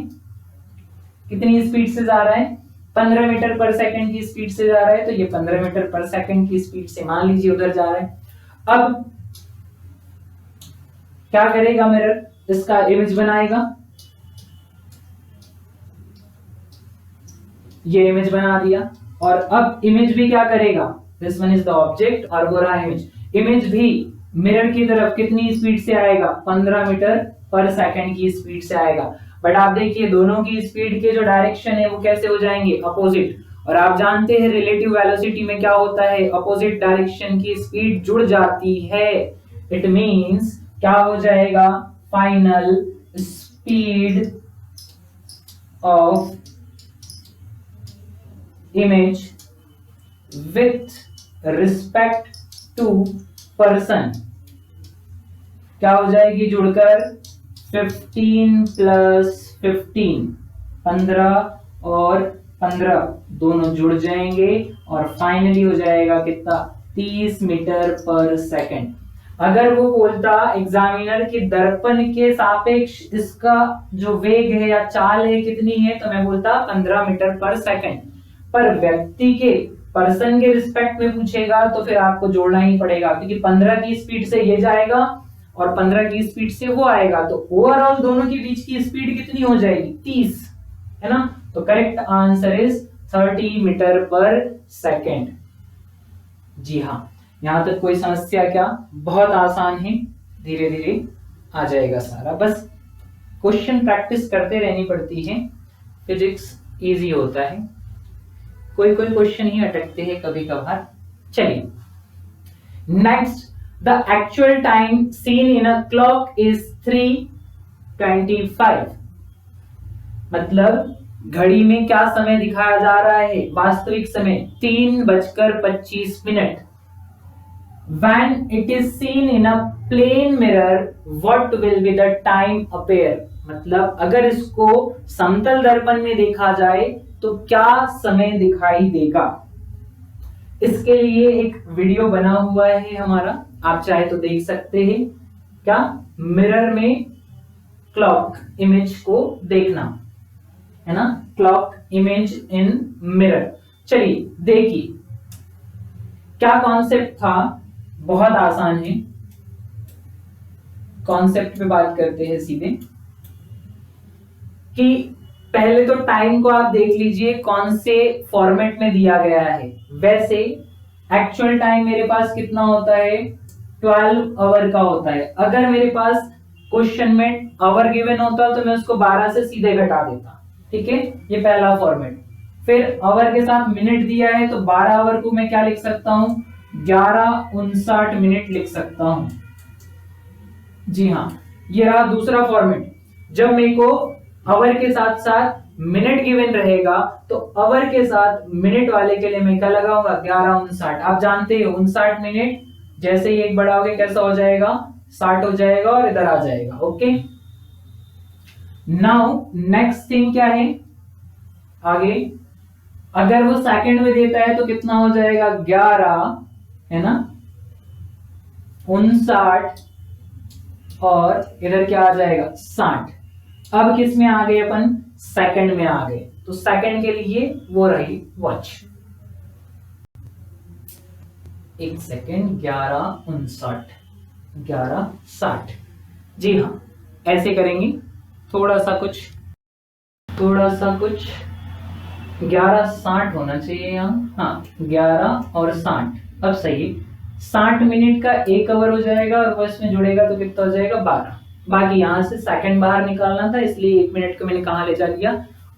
Speaker 1: कितनी स्पीड से जा रहा है, 15 मीटर पर सेकंड की स्पीड से जा रहा है। तो ये 15 मीटर पर सेकंड की स्पीड से मान लीजिए उधर जा रहा है। अब क्या करेगा मिरर, इसका इमेज बनाएगा, ये इमेज बना दिया। और अब इमेज भी क्या करेगा, this one is the object और वो रहा इमेज। इमेज भी मिरर की तरफ कितनी स्पीड से आएगा, 15 मीटर पर सेकंड की स्पीड से आएगा। बट आप देखिए दोनों की स्पीड के जो डायरेक्शन है वो कैसे हो जाएंगे, अपोजिट। और आप जानते हैं रिलेटिव वेलोसिटी में क्या होता है, अपोजिट डायरेक्शन की स्पीड जुड़ जाती है। इट मींस क्या हो जाएगा, final speed of image with respect to person क्या हो जाएगी जुड़कर, 15 प्लस 15, 15 और 15 दोनों जुड़ जाएंगे और फाइनली हो जाएगा कितना, 30 मीटर पर सेकंड। अगर वो बोलता एग्जामिनर कि दर्पण के सापेक्ष इसका जो वेग है या चाल है कितनी है, तो मैं बोलता 15 मीटर पर सेकंड। पर व्यक्ति के, पर्सन के रिस्पेक्ट में पूछेगा तो फिर आपको जोड़ना ही पड़ेगा, क्योंकि 15 की स्पीड से ये जाएगा और 15 की स्पीड से वो आएगा। तो ओवरऑल दोनों के बीच की स्पीड कितनी हो जाएगी, 30, है ना। तो करेक्ट आंसर इज 30 मीटर पर सेकंड। जी हाँ, यहां तक कोई समस्या क्या, बहुत आसान है, धीरे धीरे आ जाएगा सारा। बस क्वेश्चन प्रैक्टिस करते रहनी पड़ती है, फिजिक्स इजी होता है, कोई कोई क्वेश्चन ही अटकते हैं कभी कभार। चलिए next, the actual time seen in a clock is 3:25। मतलब घड़ी में क्या समय दिखाया जा रहा है, वास्तविक समय 3:25। When it is seen in a plane mirror, what will be the time appear? मतलब अगर इसको समतल दर्पण में देखा जाए तो क्या समय दिखाई देगा। इसके लिए एक वीडियो बना हुआ है हमारा, आप चाहे तो देख सकते हैं। क्या, मिरर में क्लॉक इमेज को देखना, है ना, क्लॉक इमेज इन मिरर। चलिए देखिए क्या कॉन्सेप्ट था, बहुत आसान है। कॉन्सेप्ट पे बात करते हैं सीधे, कि पहले तो टाइम को आप देख लीजिए कौन से फॉर्मेट में दिया गया है। वैसे एक्चुअल टाइम मेरे पास कितना होता है, 12 आवर का होता है। अगर मेरे पास क्वेश्चन में आवर गिवन होता तो मैं उसको 12 से सीधे घटा देता, ठीक है, ये पहला फॉर्मेट। फिर आवर के साथ मिनट दिया है तो 12 आवर को मैं क्या लिख सकता हूं, 11:59 मिनट लिख सकता हूं। जी हाँ, ये रहा दूसरा फॉर्मेट। जब मेरे को आवर के साथ साथ मिनट गिवन रहेगा तो आवर के साथ मिनट वाले के लिए मैं क्या लगाऊंगा, 11:59। आप जानते हैं 59 मिनट जैसे ही एक बढ़ाओगे कैसा हो जाएगा, 60 हो जाएगा और इधर आ जाएगा। ओके, नाउ नेक्स्ट थिंग क्या है आगे, अगर वो सेकंड में देता है तो कितना हो जाएगा, 11, है ना, 59 और इधर क्या आ जाएगा, 60। अब किस में आ गए अपन, सेकंड में आ गए। तो सेकंड के लिए वो रही वॉच, एक सेकंड, 11:59, 11:60। जी हाँ, ऐसे करेंगे, थोड़ा सा कुछ 11:60 होना चाहिए यहाँ, हाँ 11 और 60। अब सही, 60 मिनट का 1 आवर हो जाएगा और वो इसमें जुड़ेगा तो कितना हो जाएगा, 12। बाकी यहां से सेकंड बाहर निकालना था इसलिए 1 मिनट को मैंने कहा ले जा लिया,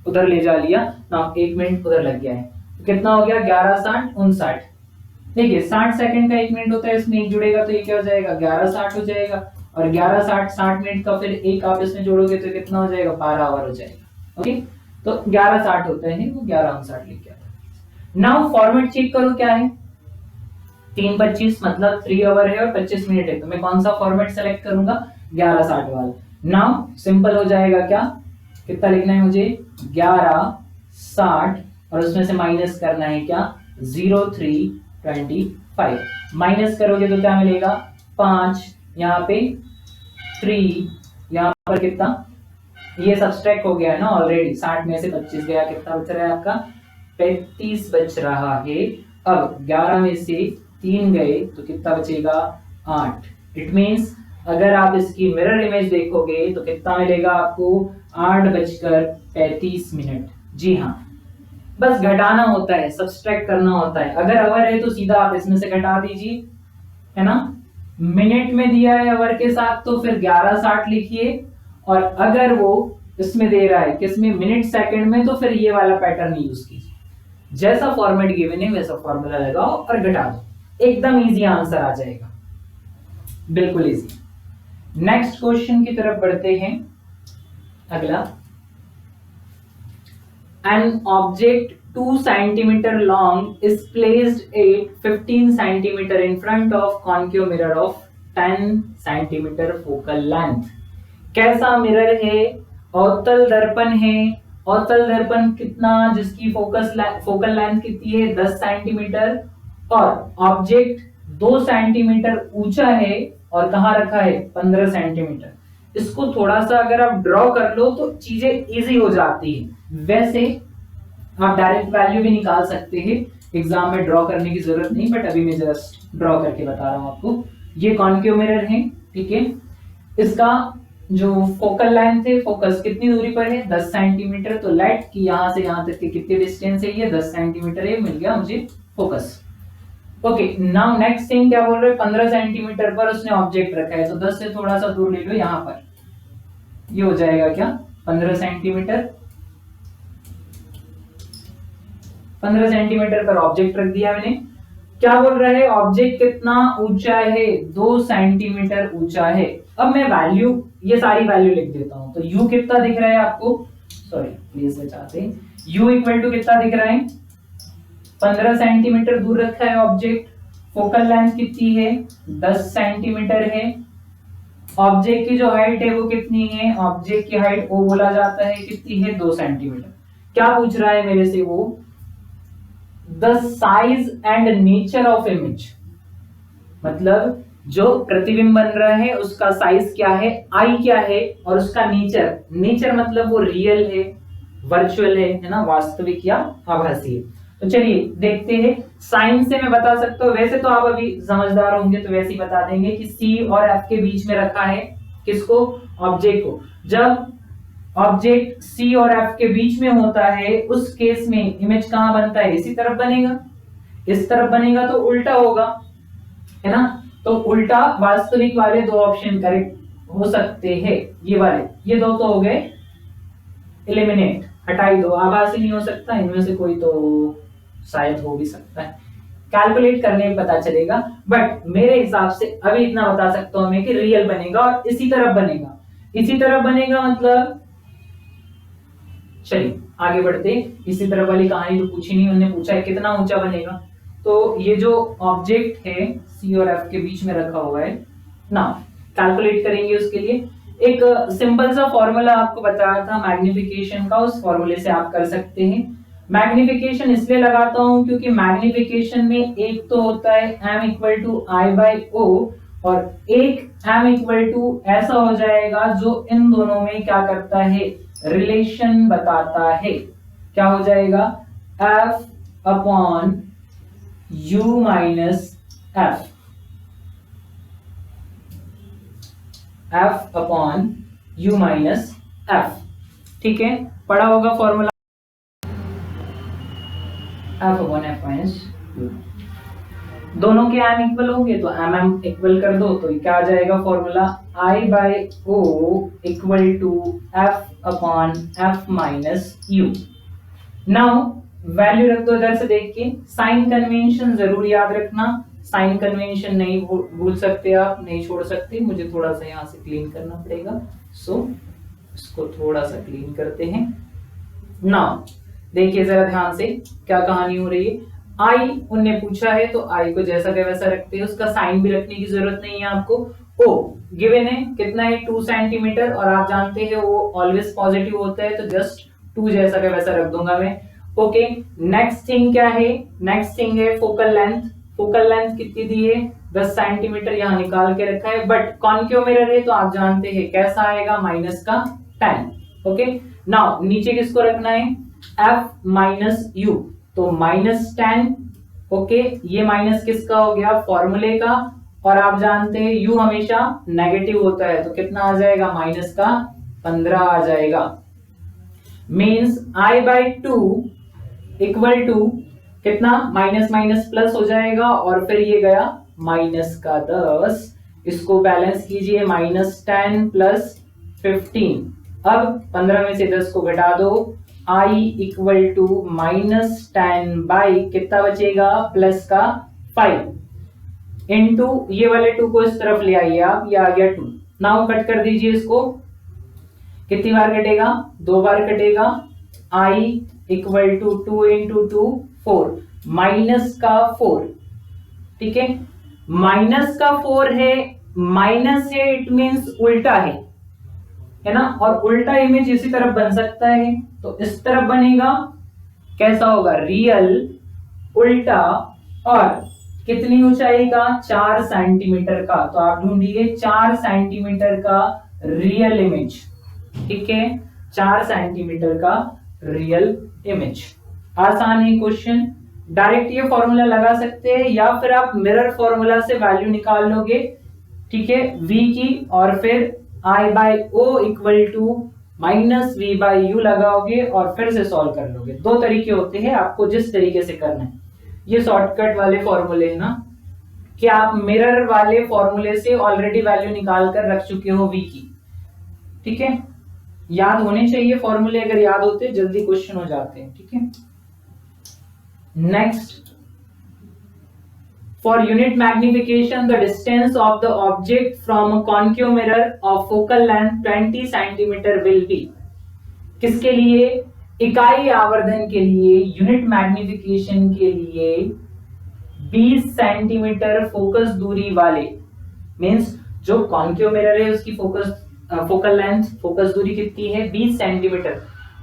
Speaker 1: उधर ले जा लिया ना, 1 मिनट उधर लग गया है, तो कितना हो गया 11 60 59। देखिए 60 सेकंड का 1 मिनट होता है, इसमें एक जुड़ेगा तो ये क्या हो जाएगा 11 60 हो जाएगा, और 11 60 60 मिनट का फिर एक आप इसमें जोड़ोगे तो कितना हो जाएगा 12 आवर हो जाएगा। ओके, तो 11 60 होता है, वो 11 59 लिख गया था। नाउ फॉर्मेट चेक करो क्या है, 3 25 मतलब 3 आवर है और 25 मिनट है, तो मैं कौन सा फॉर्मेट सेलेक्ट करूंगा 11 60 वाला। नाउ सिंपल हो जाएगा, क्या कितना लिखना है मुझे 11 60 और उसमें से माइनस करना है क्या 0325, माइनस करोगे तो क्या मिलेगा 5, यहाँ पे 3, यहाँ पर कितना, ये सब्सट्रैक्ट हो गया है ना ऑलरेडी, 60 में से 25 गया, कितना बच रहा है आपका 35 बच रहा है। अब 11 में से 3 गए तो कितना बचेगा 8। इट मींस अगर आप इसकी मिरर इमेज देखोगे तो कितना मिलेगा आपको 8:35। जी हाँ, बस घटाना होता है, सब्सट्रैक्ट करना होता है। अगर आवर है तो सीधा आप इसमें से घटा दीजिए, है ना। मिनट में दिया है आवर के साथ तो फिर 11 60 लिखिए, और अगर वो इसमें दे रहा है किसमें मिनट सेकंड में, तो फिर ये वाला पैटर्न यूज कीजिए, जैसा फॉर्मेट गिवन है वैसा फॉर्मूला लगाओ और घटा दो, एकदम इजी आंसर आ जाएगा, बिल्कुल इजी। नेक्स्ट क्वेश्चन की तरफ बढ़ते हैं। अगला, an object 2 centimeter long is placed at 15 centimeter in front of concave mirror of 10 centimeter focal length। कैसा मिरर है, अवतल दर्पण है, अवतल दर्पण कितना जिसकी फोकल लेंथ कितनी है 10 सेंटीमीटर, और ऑब्जेक्ट 2 सेंटीमीटर ऊंचा है और कहां रखा है 15 सेंटीमीटर। इसको थोड़ा सा अगर आप ड्रॉ कर लो तो चीजें इजी हो जाती है, वैसे आप डायरेक्ट वैल्यू भी निकाल सकते हैं, एग्जाम में ड्रॉ करने की जरूरत नहीं, बट अभी मैं जस्ट ड्रॉ करके बता रहा हूं आपको। ये कॉन्केव मिरर है, ठीक है, इसका जो फोकल लेंथ है, फोकस कितनी दूरी पर है 10 सेंटीमीटर, तो लाइट की यहां से यहां तक की कितनी डिस्टेंस है ये 10 सेंटीमीटर है, मिल गया मुझे focus. Okay, now next thing क्या बोल रहे हैं 15 सेंटीमीटर पर उसने ऑब्जेक्ट रखा है, तो 10 से थोड़ा सा दूर ले लो, यहां पर ये हो जाएगा क्या 15 सेंटीमीटर, 15 सेंटीमीटर पर ऑब्जेक्ट रख दिया मैंने। क्या बोल रहा है ऑब्जेक्ट कितना ऊंचा है 2 सेंटीमीटर ऊंचा है। अब मैं वैल्यू, ये सारी वैल्यू लिख देता हूं, तो u कितना दिख रहा है आपको, सॉरी प्लीज बचाते, u इक्वल टू कितना दिख रहा है 15 सेंटीमीटर दूर रखा है ऑब्जेक्ट, फोकल लेंथ कितनी है 10 सेंटीमीटर है, ऑब्जेक्ट की जो हाइट है वो कितनी है, ऑब्जेक्ट की हाइट वो बोला जाता है कितनी है 2 सेंटीमीटर। क्या पूछ रहा है मेरे से वो, the size and nature of image, मतलब जो प्रतिबिंब बन रहा है उसका साइज क्या है, आई क्या है, और उसका नेचर, नेचर मतलब वो रियल है, वर्चुअल है ना, वास्तविक या आभासी है। तो चलिए देखते हैं, साइन से मैं बता सकता हूं, वैसे तो आप अभी समझदार होंगे तो वैसे ही बता देंगे कि सी और एफ के बीच में रखा है किसको, ऑब्जेक्ट को। जब ऑब्जेक्ट सी और एफ के बीच में होता है उस केस में इमेज कहां बनता है, इसी तरफ बनेगा, इस तरफ बनेगा तो उल्टा होगा, है ना। तो उल्टा वास्तविक वाले 2 ऑप्शन करेक्ट हो सकते हैं, ये वाले, ये 2 तो हो गए एलिमिनेट, हटाई दो, आभासी नहीं हो सकता, इनमें से कोई तो शायद हो भी सकता है, कैलकुलेट करने में पता चलेगा, बट मेरे हिसाब से अभी इतना बता सकता हूं मैं कि रियल बनेगा और इसी तरफ बनेगा, इसी तरफ बनेगा मतलब। चलिए आगे बढ़ते, इसी तरफ वाली कहानी तो पूछी नहीं, उन्होंने पूछा है कितना ऊंचा बनेगा, तो ये जो ऑब्जेक्ट है सी और एफ के बीच में रखा हुआ है ना, कैलकुलेट करेंगे उसके लिए एक सिंपल सा फॉर्मूला आपको बताया था मैग्निफिकेशन का, उस फॉर्मूले से आप कर सकते हैं। मैग्निफिकेशन इसलिए लगाता हूं क्योंकि मैग्निफिकेशन में एक तो होता है m equal to I by O, और एक m इक्वल टू ऐसा हो जाएगा जो इन दोनों में क्या करता है, रिलेशन बताता है, क्या हो जाएगा f upon u minus f, f upon u minus f, ठीक है, पढ़ा होगा formula f upon f minus u। दोनों के एम इक्वल होंगे तो एम एम इक्वल कर दो, तो क्या आ जाएगा formula, I by O equal to f upon f minus u. Now value रख दो इधर से देख के, साइन कन्वेंशन जरूर याद रखना, साइन कन्वेंशन नहीं भूल सकते आप, नहीं छोड़ सकते। मुझे थोड़ा सा यहाँ से क्लीन करना पड़ेगा, सो इसको थोड़ा सा क्लीन करते हैं। नाउ देखिए जरा ध्यान से क्या कहानी हो रही है। आई उनने पूछा है तो आई को जैसा का वैसा रखते हैं, उसका साइन भी रखने की जरूरत नहीं है आपको। ओ गिवन है कितना है 2 सेंटीमीटर, और आप जानते हैं वो ऑलवेज पॉजिटिव होता है, तो जस्ट 2 जैसा का वैसा रख दूंगा मैं। ओके, नेक्स्ट थिंग क्या है, नेक्स्ट थिंग है फोकल लेंथ। फोकल लेंथ कितनी दी है 10 सेंटीमीटर, यहाँ निकाल के रखा है, बट कॉन्केव मिरर है तो आप जानते हैं कैसा आएगा, माइनस का 10। ओके, नाउ नीचे किसको रखना है, एफ माइनस यू, तो -10। ओके, ये माइनस किसका हो गया, फॉर्मूले का, और आप जानते हैं यू हमेशा नेगेटिव होता है, तो कितना आ जाएगा, माइनस का 15 आ जाएगा। Means I by 2 equal to कितना, माइनस माइनस प्लस हो जाएगा, और फिर ये गया माइनस का 10। इसको बैलेंस कीजिए, -10 प्लस 15। अब 15 में से 10 को घटा दो, आई इक्वल टू -10 बाई कितना बचेगा, प्लस का 5 इंटू ये वाले 2 को इस तरफ ले आइए आप, ये आ गया 2। नाउ कट कर दीजिए इसको, कितनी बार कटेगा, 2 बार कटेगा। I equal to 2 into 2 4, minus का 4, ठीक है, माइनस का 4 है, माइनस है, इट मींस उल्टा है ना, और उल्टा इमेज इसी तरफ बन सकता है, तो इस तरफ बनेगा, कैसा होगा, रियल उल्टा, और कितनी ऊंचाई का, 4 सेंटीमीटर का, तो आप ढूंढिए 4 सेंटीमीटर का रियल इमेज, ठीक है, 4 सेंटीमीटर का रियल इमेज। आसान है क्वेश्चन, डायरेक्ट ये फॉर्मूला लगा सकते हैं, या फिर आप मिरर फॉर्मूला से वैल्यू निकाल लोगे, ठीक है, v की, और फिर I by O equal to minus v by u लगाओगे और फिर से सॉल्व कर लोगे। 2 तरीके होते हैं, आपको जिस तरीके से करना है। ये शॉर्टकट वाले फॉर्मूले है ना, कि आप मिरर वाले फॉर्मूले से ऑलरेडी वैल्यू निकाल कर रख चुके हो v की, ठीक है, याद होने चाहिए फॉर्मूले, अगर याद होते जल्दी क्वेश्चन हो जाते हैं, ठीक है। Next, for unit magnification the distance of the object from a concave mirror of focal length 20 cm will be, किसके लिए, इकाई आवर्धन के लिए, यूनिट मैग्निफिकेशन के लिए 20 सेंटीमीटर फोकस दूरी वाले, मींस जो कॉन्केव मिरर है उसकी फोकल लेंथ, फोकस दूरी कितनी है 20 सेंटीमीटर,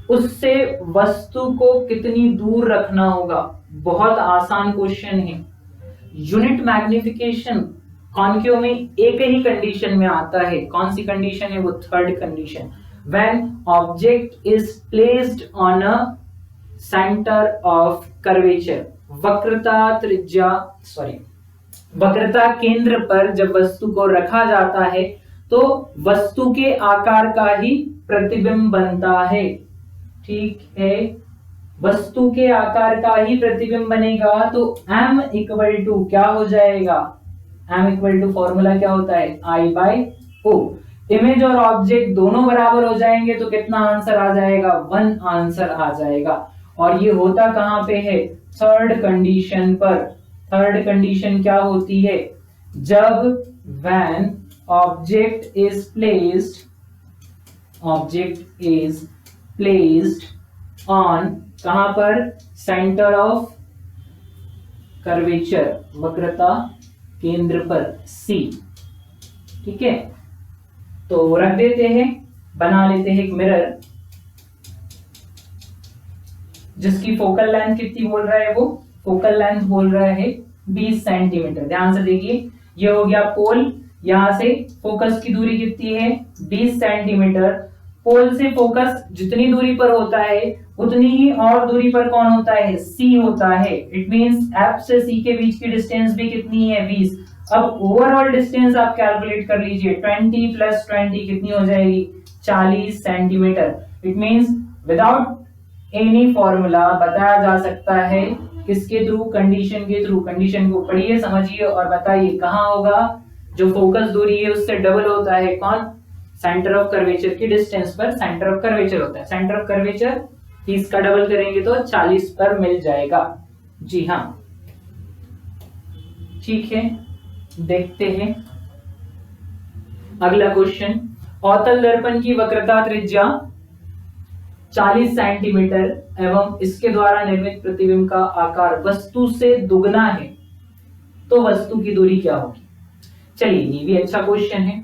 Speaker 1: उससे वस्तु को कितनी दूर रखना होगा। बहुत आसान क्वेश्चन है। यूनिट मैग्निफिकेशन कॉन्केव में एक ही कंडीशन में आता है, कौन सी कंडीशन है वो, third condition, when object is placed on a centre of curvature, वक्रता केंद्र पर जब वस्तु को रखा जाता है तो वस्तु के आकार का ही प्रतिबिंब बनता है, ठीक है, वस्तु के आकार का ही प्रतिबिंब बनेगा, तो m इक्वल टू क्या हो जाएगा, m इक्वल टू फॉर्मूला क्या होता है, I बाई ओ, इमेज और ऑब्जेक्ट दोनों बराबर हो जाएंगे तो कितना आंसर आ जाएगा, 1 आंसर आ जाएगा। और ये होता कहां पे है, थर्ड कंडीशन पर। थर्ड कंडीशन क्या होती है, जब when object is placed on कहां पर, सेंटर ऑफ कर्वेचर, वक्रता केंद्र पर C, ठीक है। तो रख देते हैं, बना लेते हैं एक मिरर जिसकी फोकल लेंथ कितनी बोल रहा है, वो फोकल लेंथ बोल रहा है 20 सेंटीमीटर। ध्यान से देखिए, ये हो गया पोल, यहां से फोकस की दूरी कितनी है 20 सेंटीमीटर। पोल से फोकस जितनी दूरी पर होता है उतनी ही और दूरी पर कौन होता है, C होता है। इट मींस F से C के बीच की डिस्टेंस भी कितनी है 20। अब ओवरऑल डिस्टेंस आप कैलकुलेट कर लीजिए, 20 प्लस 20 कितनी हो जाएगी, 40 centimetre. It means without any formula बताया जा सकता है किसके थ्रू, कंडीशन के थ्रू। कंडीशन को पढ़िए, समझिए और बताइए कहाँ होगा। जो फोकस दूरी है उससे डबल होता है कौन, सेंटर ऑफ कर्वेचर की डिस्टेंस पर सेंटर ऑफ कर्वेचर होता है। सेंटर ऑफ कर्वेचर 30 का डबल करेंगे तो 40 पर मिल जाएगा। जी हाँ, ठीक है, देखते हैं अगला क्वेश्चन। अवतल दर्पण की वक्रता त्रिज्या 40 सेंटीमीटर एवं इसके द्वारा निर्मित प्रतिबिंब का आकार वस्तु से दुगना है, तो वस्तु की दूरी क्या होगी। चलिए, ये भी अच्छा क्वेश्चन है।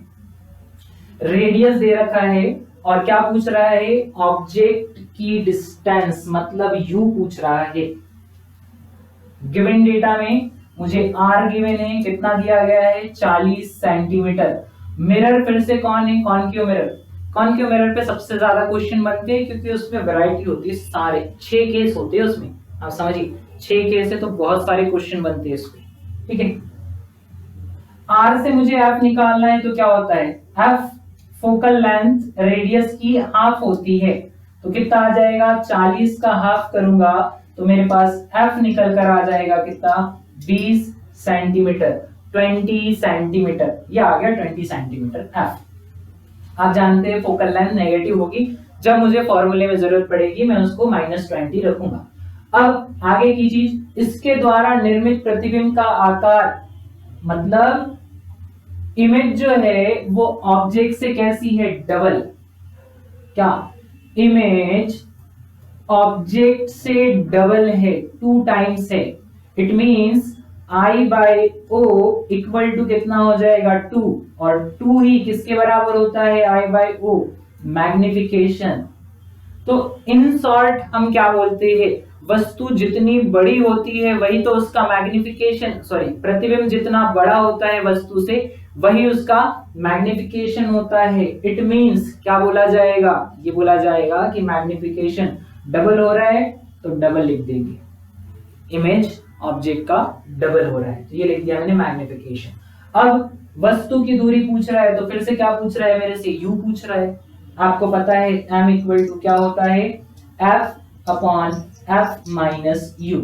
Speaker 1: रेडियस दे रखा है और क्या पूछ रहा है, ऑब्जेक्ट की डिस्टेंस मतलब यू पूछ रहा है। गिवन डेटा में मुझे आर गिवन है, कितना दिया गया है, 40 सेंटीमीटर। मिरर फिर से कौन है, कॉनकेव मिरर। कॉनकेव मिरर पे सबसे ज्यादा क्वेश्चन बनते हैं क्योंकि उसमें वैरायटी होती है, सारे 6 केस होते हैं उसमें। आप समझिए 6 केस है तो बहुत सारे क्वेश्चन बनते हैं इसमें, ठीक है। आर से मुझे एफ निकालना है तो क्या होता है, एफ फोकल लेंथ रेडियस की हाफ होती है, तो कितना आ जाएगा, 40 का हाफ करूंगा तो मेरे पास एफ निकल कर आ जाएगा कितना, 20 सेंटीमीटर, 20 सेंटीमीटर। ये आ गया 20 सेंटीमीटर एफ। आप जानते हैं फोकल लेंथ नेगेटिव होगी, जब मुझे फॉर्मूले में जरूरत पड़ेगी मैं उसको -20 रखूंगा। अब आगे की चीज, इसके द्वारा निर्मित प्रतिबिंब का आकार मतलब इमेज जो है वो ऑब्जेक्ट से कैसी है, डबल। क्या, इमेज ऑब्जेक्ट से डबल है, 2 टाइम्स है। It means I by O equal to कितना हो जाएगा, 2, और 2 ही किसके बराबर होता है, I बाई O, मैग्निफिकेशन। तो इन शॉर्ट हम क्या बोलते हैं, वस्तु जितनी बड़ी होती है वही तो उसका मैग्निफिकेशन, सॉरी प्रतिबिंब जितना बड़ा होता है वस्तु से वही उसका मैग्निफिकेशन होता है। इट मींस क्या बोला जाएगा, ये बोला जाएगा कि मैग्निफिकेशन डबल हो रहा है तो डबल लिख देंगे, इमेज ऑब्जेक्ट का डबल हो रहा है तो ये लिख दिया मैंने मैग्निफिकेशन। अब वस्तु की दूरी पूछ रहा है तो फिर से क्या पूछ रहा है मेरे से, यू पूछ रहा है। आपको पता है m इक्वल टू क्या होता है, f upon f minus you,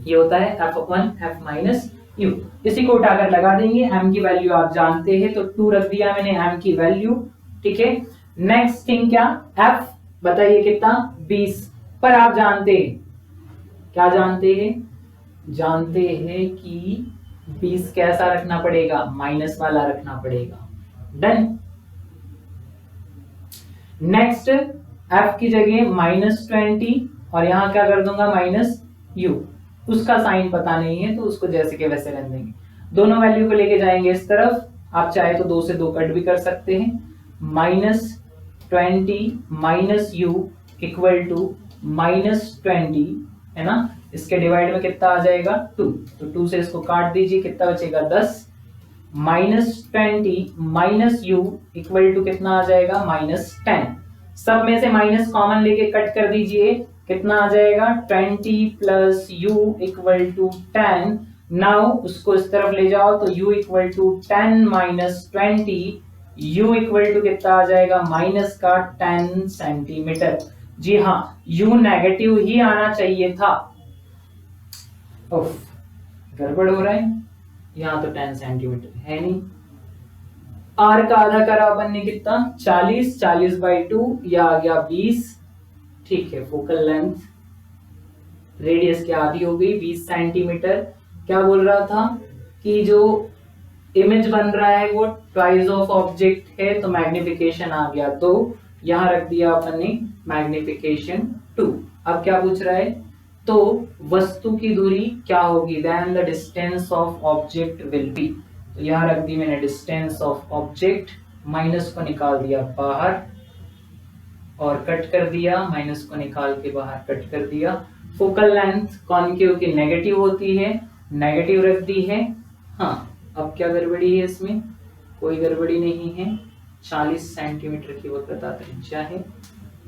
Speaker 1: ये होता है f upon f minus you. इसी को उठाकर लगा देंगे, m की वैल्यू आप जानते हैं तो 2 रख दिया मैंने m की वैल्यू, ठीक है। नेक्स्ट थिंग क्या, f बताइए कितना, 20, पर आप जानते हैं, क्या जानते हैं, जानते हैं कि 20 कैसा रखना पड़ेगा, माइनस वाला रखना पड़ेगा। डन। नेक्स्ट f की जगह -20 और यहां क्या कर दूंगा, माइनस यू। उसका साइन पता नहीं है तो उसको जैसे के वैसे रहने देंगे। दोनों वैल्यू को लेके जाएंगे इस तरफ, आप चाहे तो 2 से 2 कट भी कर सकते हैं। -20 माइनस यू इक्वल टू -20 है ना, इसके डिवाइड में कितना आ जाएगा, 2, तो 2 से इसको काट दीजिए, कितना बचेगा, 10। -20 माइनस यू इक्वल टू कितना आ जाएगा, -10। सब में से माइनस कॉमन लेके कट कर दीजिए, कितना आ जाएगा, 20 plus u equal to 10। Now उसको इस तरफ ले जाओ तो u equal to 10 minus 20, u equal to कितना आ जाएगा, माइनस का 10 सेंटीमीटर। जी हाँ, u नेगेटिव ही आना चाहिए था। गड़बड़ हो रहा है, यहाँ तो 10 सेंटीमीटर है नहीं। r का आधा करा अपन ने कितना, 40, 40 बाई 2, यह आ गया 20, ठीक है। फोकल लेंथ रेडियस की आधी हो गई, 20 सेंटीमीटर। क्या बोल रहा था कि जो इमेज बन रहा है वो ट्वाइस ऑफ ऑब्जेक्ट है तो मैग्निफिकेशन आ गया, तो यहां रख दिया अपन ने मैग्निफिकेशन 2। अब क्या पूछ रहा है, तो वस्तु की दूरी क्या होगी, then the distance of object will be, तो यहां रख दी मैंने डिस्टेंस ऑफ ऑब्जेक्ट, माइनस को निकाल दिया बाहर और कट कर दिया, माइनस को निकाल के बाहर कट कर दिया। फोकल लेंथ कॉनकेव की नेगेटिव होती है, नेगेटिव रख दी है। हाँ, अब क्या गड़बड़ी है इसमें, कोई गड़बड़ी नहीं है। 40 सेंटीमीटर की वक्रता त्रिज्या है,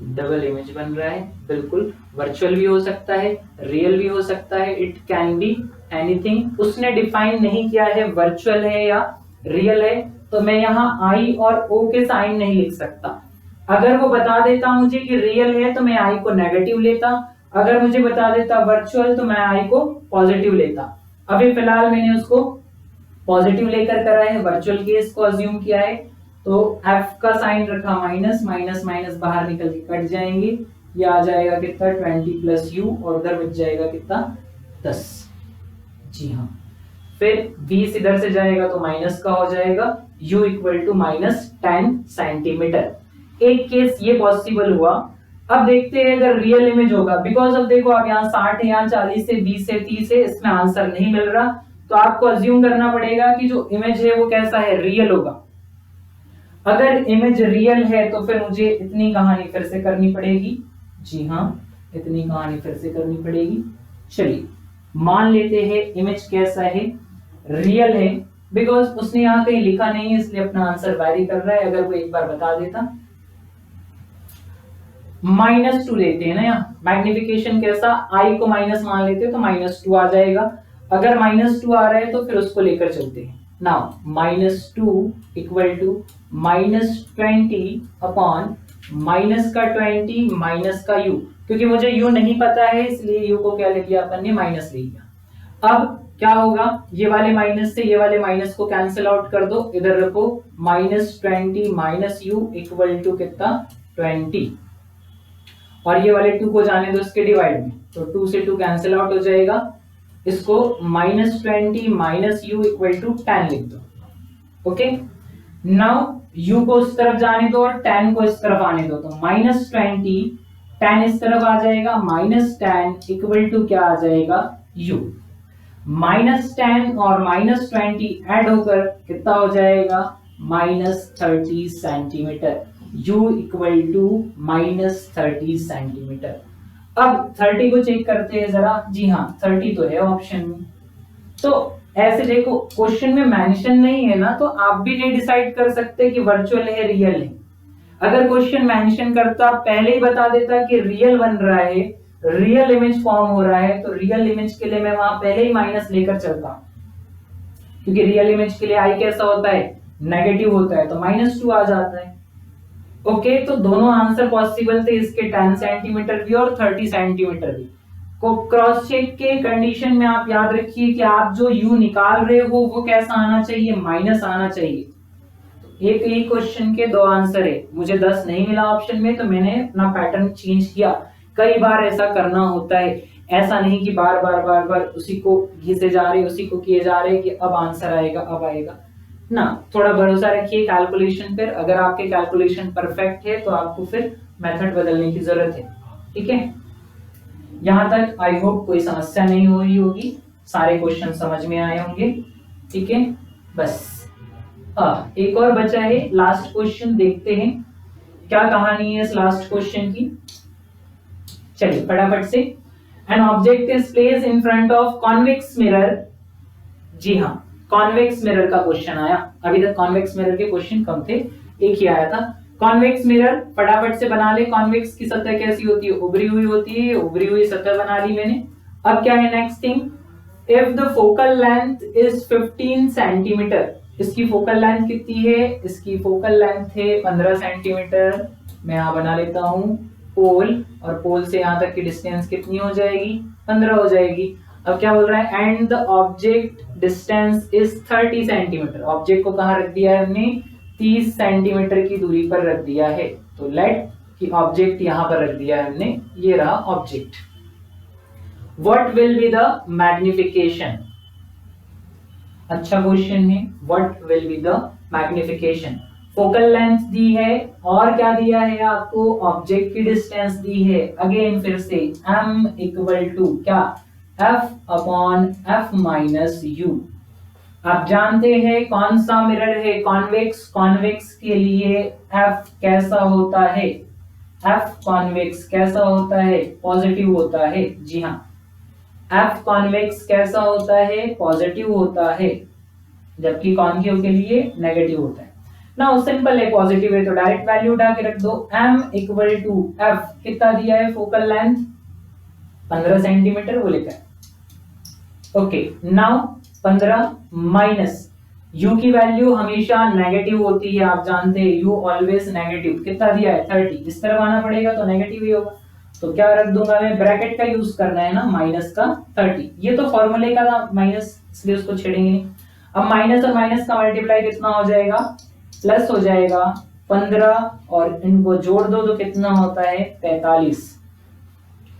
Speaker 1: डबल इमेज बन रहा है, बिल्कुल वर्चुअल भी हो सकता है, रियल भी हो सकता है, इट कैन बी एनीथिंग। उसने डिफाइन नहीं किया है वर्चुअल है या रियल है, तो मैं यहाँ आई और ओ के साइन नहीं लिख सकता। अगर वो बता देता मुझे कि रियल है तो मैं आई को नेगेटिव लेता, अगर मुझे बता देता वर्चुअल तो मैं आई को पॉजिटिव लेता, अभी फिलहाल मैंने उसको पॉजिटिव लेकर करा है, वर्चुअल केस को अज्यूम किया है, तो f का साइन रखा माइनस, माइनस माइनस बाहर निकल के कट जाएंगे, ये आ जाएगा कितना 20 प्लस u और उधर बच जाएगा कितना 10। जी हाँ, फिर 20 इधर से जाएगा तो माइनस का हो जाएगा, u equal to minus 10 centimetre. एक केस ये पॉसिबल हुआ। अब देखते हैं अगर रियल इमेज होगा, बिकॉज अब देखो आप यहाँ 60 है, यहाँ 40 है, 20 है, 30 है, इसमें आंसर नहीं मिल रहा, तो आपको अज्यूम करना पड़ेगा कि जो इमेज है वो कैसा है, रियल होगा। अगर इमेज रियल है तो फिर मुझे इतनी कहानी फिर से करनी पड़ेगी। जी हाँ, इतनी कहानी फिर से करनी पड़ेगी। चलिए मान लेते हैं इमेज कैसा है, रियल है, बिकॉज उसने यहाँ कहीं लिखा नहीं है इसलिए अपना आंसर वेरी कर रहा है। अगर वो एक बार बता देता, -2 लेते हैं ना, यहाँ मैग्निफिकेशन कैसा, i को माइनस मान लेते हैं तो -2 आ जाएगा। अगर -2 आ रहा है तो फिर उसको लेकर चलते हैं। Now -2 equal to -20 upon minus का 20 माइनस का u, क्योंकि मुझे u नहीं पता है इसलिए u को क्या ले लिया अपन ने, माइनस ले लिया। अब क्या होगा, ये वाले माइनस से ये वाले माइनस को कैंसिल आउट कर दो, इधर रखो -20 माइनस u इक्वल टू कितना 20, और ये वाले 2 को जाने दो इसके डिवाइड में, तो 2 से 2 कैंसिल आउट हो जाएगा। इसको -20 माइनस u इक्वल टू 10 लिख दो। ओके, नाउ u को इस तरफ जाने दो और 10 को इस तरफ आने दो, तो -20 10 इस तरफ आ जाएगा, -10 इक्वल टू क्या आ जाएगा u। -10 और -20 ऐड होकर कितना हो जाएगा, -30 centimetre, u equal to -30 centimetre. अब 30 को चेक करते हैं जरा। जी हाँ, 30 तो है ऑप्शन में। तो ऐसे देखो क्वेश्चन में मेंशन नहीं है ना, तो आप भी नहीं डिसाइड कर सकते कि वर्चुअल है रियल है। अगर क्वेश्चन मेंशन करता, पहले ही बता देता कि रियल बन रहा है, रियल इमेज फॉर्म हो रहा है, तो रियल इमेज के लिए मैं वहां पहले ही माइनस लेकर चलता, क्योंकि रियल इमेज के लिए आई कैसा होता है, नेगेटिव होता है, तो -2 आ जाता है। ओके, तो दोनों आंसर पॉसिबल थे, इसके 10 सेंटीमीटर भी और 30 सेंटीमीटर भी। को क्रॉस चेक के कंडीशन में आप याद रखिए कि आप जो u निकाल रहे हो वो कैसा आना चाहिए, माइनस आना चाहिए। तो एक ही क्वेश्चन के 2 आंसर है, मुझे 10 नहीं मिला ऑप्शन में, तो मैंने अपना पैटर्न चेंज किया। कई बार ऐसा करना होता है, ऐसा नहीं कि बार बार बार बार उसी को घिसे जा रहे, उसी को किए जा रहे कि अब आंसर आएगा, अब आएगा ना। थोड़ा भरोसा रखिए कैलकुलेशन पर। अगर आपके कैलकुलेशन परफेक्ट है तो आपको फिर मेथड बदलने की जरूरत है। ठीक है, यहां तक आई होप कोई समस्या नहीं हो रही होगी, सारे क्वेश्चन समझ में आए होंगे। ठीक है, बस एक और बचा है, लास्ट क्वेश्चन देखते हैं क्या कहानी है इस लास्ट क्वेश्चन की। चलिए फटाफट से। An object is placed in front of convex mirror. जी हाँ, कॉन्वेक्स मिरर का क्वेश्चन आया। अभी तक कॉन्वेक्स मिरर के क्वेश्चन कम थे, एक ही आया था। कॉन्वेक्स मिरर फटाफट से बना ले। कॉन्वेक्स की सतह कैसी होती है, उभरी हुई होती है, उभरी हुई सतह बना ली मैंने। अब क्या है next thing, if the focal length is 15 centimetre, इसकी फोकल लेंथ कितनी है, इसकी फोकल लेंथ है 15 सेंटीमीटर। मैं यहाँ बना लेता हूँ पोल, और पोल से यहाँ तक की डिस्टेंस कितनी हो जाएगी, 15 हो जाएगी। अब क्या बोल रहा है, and the object distance is 30 centimetre. Object को कहाँ रख दिया है हमने, 30 सेंटीमीटर की दूरी पर रख दिया है। तो लेट कि ऑब्जेक्ट यहां पर रख दिया है हमने, ये रहा object. What will be the magnification, अच्छा क्वेश्चन है। What will be the magnification, focal length दी है और क्या दिया है आपको, ऑब्जेक्ट की डिस्टेंस दी है। अगेन फिर से m इक्वल टू क्या, f upon f minus u। आप जानते हैं कौन सा मिरर है, कॉन्वेक्स। कॉन्वेक्स के लिए f कैसा होता है, f कॉन्वेक्स कैसा होता है, पॉजिटिव होता है। जी हाँ, f कॉन्वेक्स कैसा होता है, पॉजिटिव होता है, जबकि कॉन्केव के लिए नेगेटिव होता है ना। सिंपल है, पॉजिटिव है तो डायरेक्ट वैल्यू उठा के रख दो। m इक्वल टू f कितना दिया है, फोकल लेंथ 15 सेंटीमीटर वो लिखा है। ओके, नाउ 15 माइनस u की वैल्यू हमेशा नेगेटिव होती है, आप जानते हैं u ऑलवेज नेगेटिव। कितना दिया है 30, इस तरफ आना पड़ेगा तो नेगेटिव ही होगा। तो क्या रख दूंगा मैं, ब्रैकेट का यूज करना है ना, माइनस का 30, ये तो फॉर्मूले का था माइनस, इसलिए उसको छेड़ेंगे नहीं। अब माइनस और माइनस का मल्टीप्लाई कितना हो जाएगा, प्लस हो जाएगा 15, और इनको जोड़ दो तो कितना होता है 45,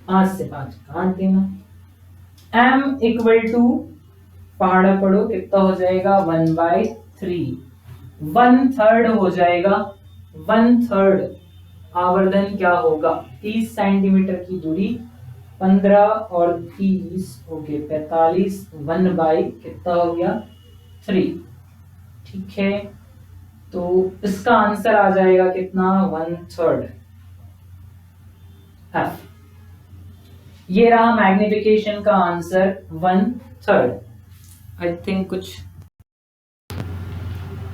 Speaker 1: 5 से 5 काट देना। m इक्वल टू पहाड़ा पढ़ो कितना हो जाएगा 1/3, 1/3 हो जाएगा, 1/3 आवर्धन क्या होगा 30 सेंटीमीटर की दूरी, 15 और 30 हो गए 45, 1 बाई कितना हो गया 3। ठीक है, तो इसका आंसर आ जाएगा कितना 1/3 f। ये रहा मैग्निफिकेशन का आंसर 1/3। आई थिंक कुछ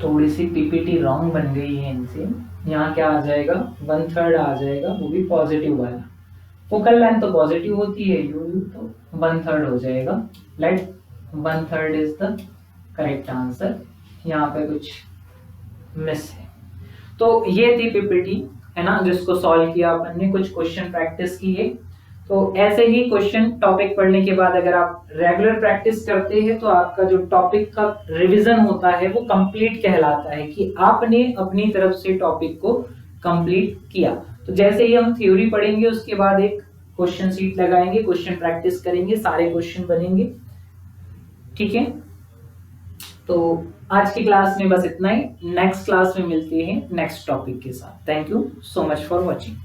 Speaker 1: थोड़ी सी पीपीटी रॉन्ग बन गई है इनसे। यहाँ क्या आ जाएगा 1/3 आ जाएगा, वो भी पॉजिटिव वाला। फोकल लेंथ तो पॉजिटिव होती है, यू तो 1/3 हो जाएगा। Let 1/3 is the correct answer. यहाँ पे कुछ मिस है। तो ये थी पीपीटी है ना, जिसको सॉल्व किया अपन ने, कुछ क्वेश्चन प्रैक्टिस किए। तो ऐसे ही क्वेश्चन टॉपिक पढ़ने के बाद अगर आप रेगुलर प्रैक्टिस करते हैं तो आपका जो टॉपिक का रिवीजन होता है वो कंप्लीट कहलाता है, कि आपने अपनी तरफ से टॉपिक को कंप्लीट किया। तो जैसे ही हम थ्योरी पढ़ेंगे उसके बाद एक क्वेश्चन शीट लगाएंगे, क्वेश्चन प्रैक्टिस करेंगे, सारे क्वेश्चन बनेंगे। ठीक है, तो आज की क्लास में बस इतना ही। नेक्स्ट क्लास में मिलते हैं नेक्स्ट टॉपिक के साथ। Thank you so much for watching.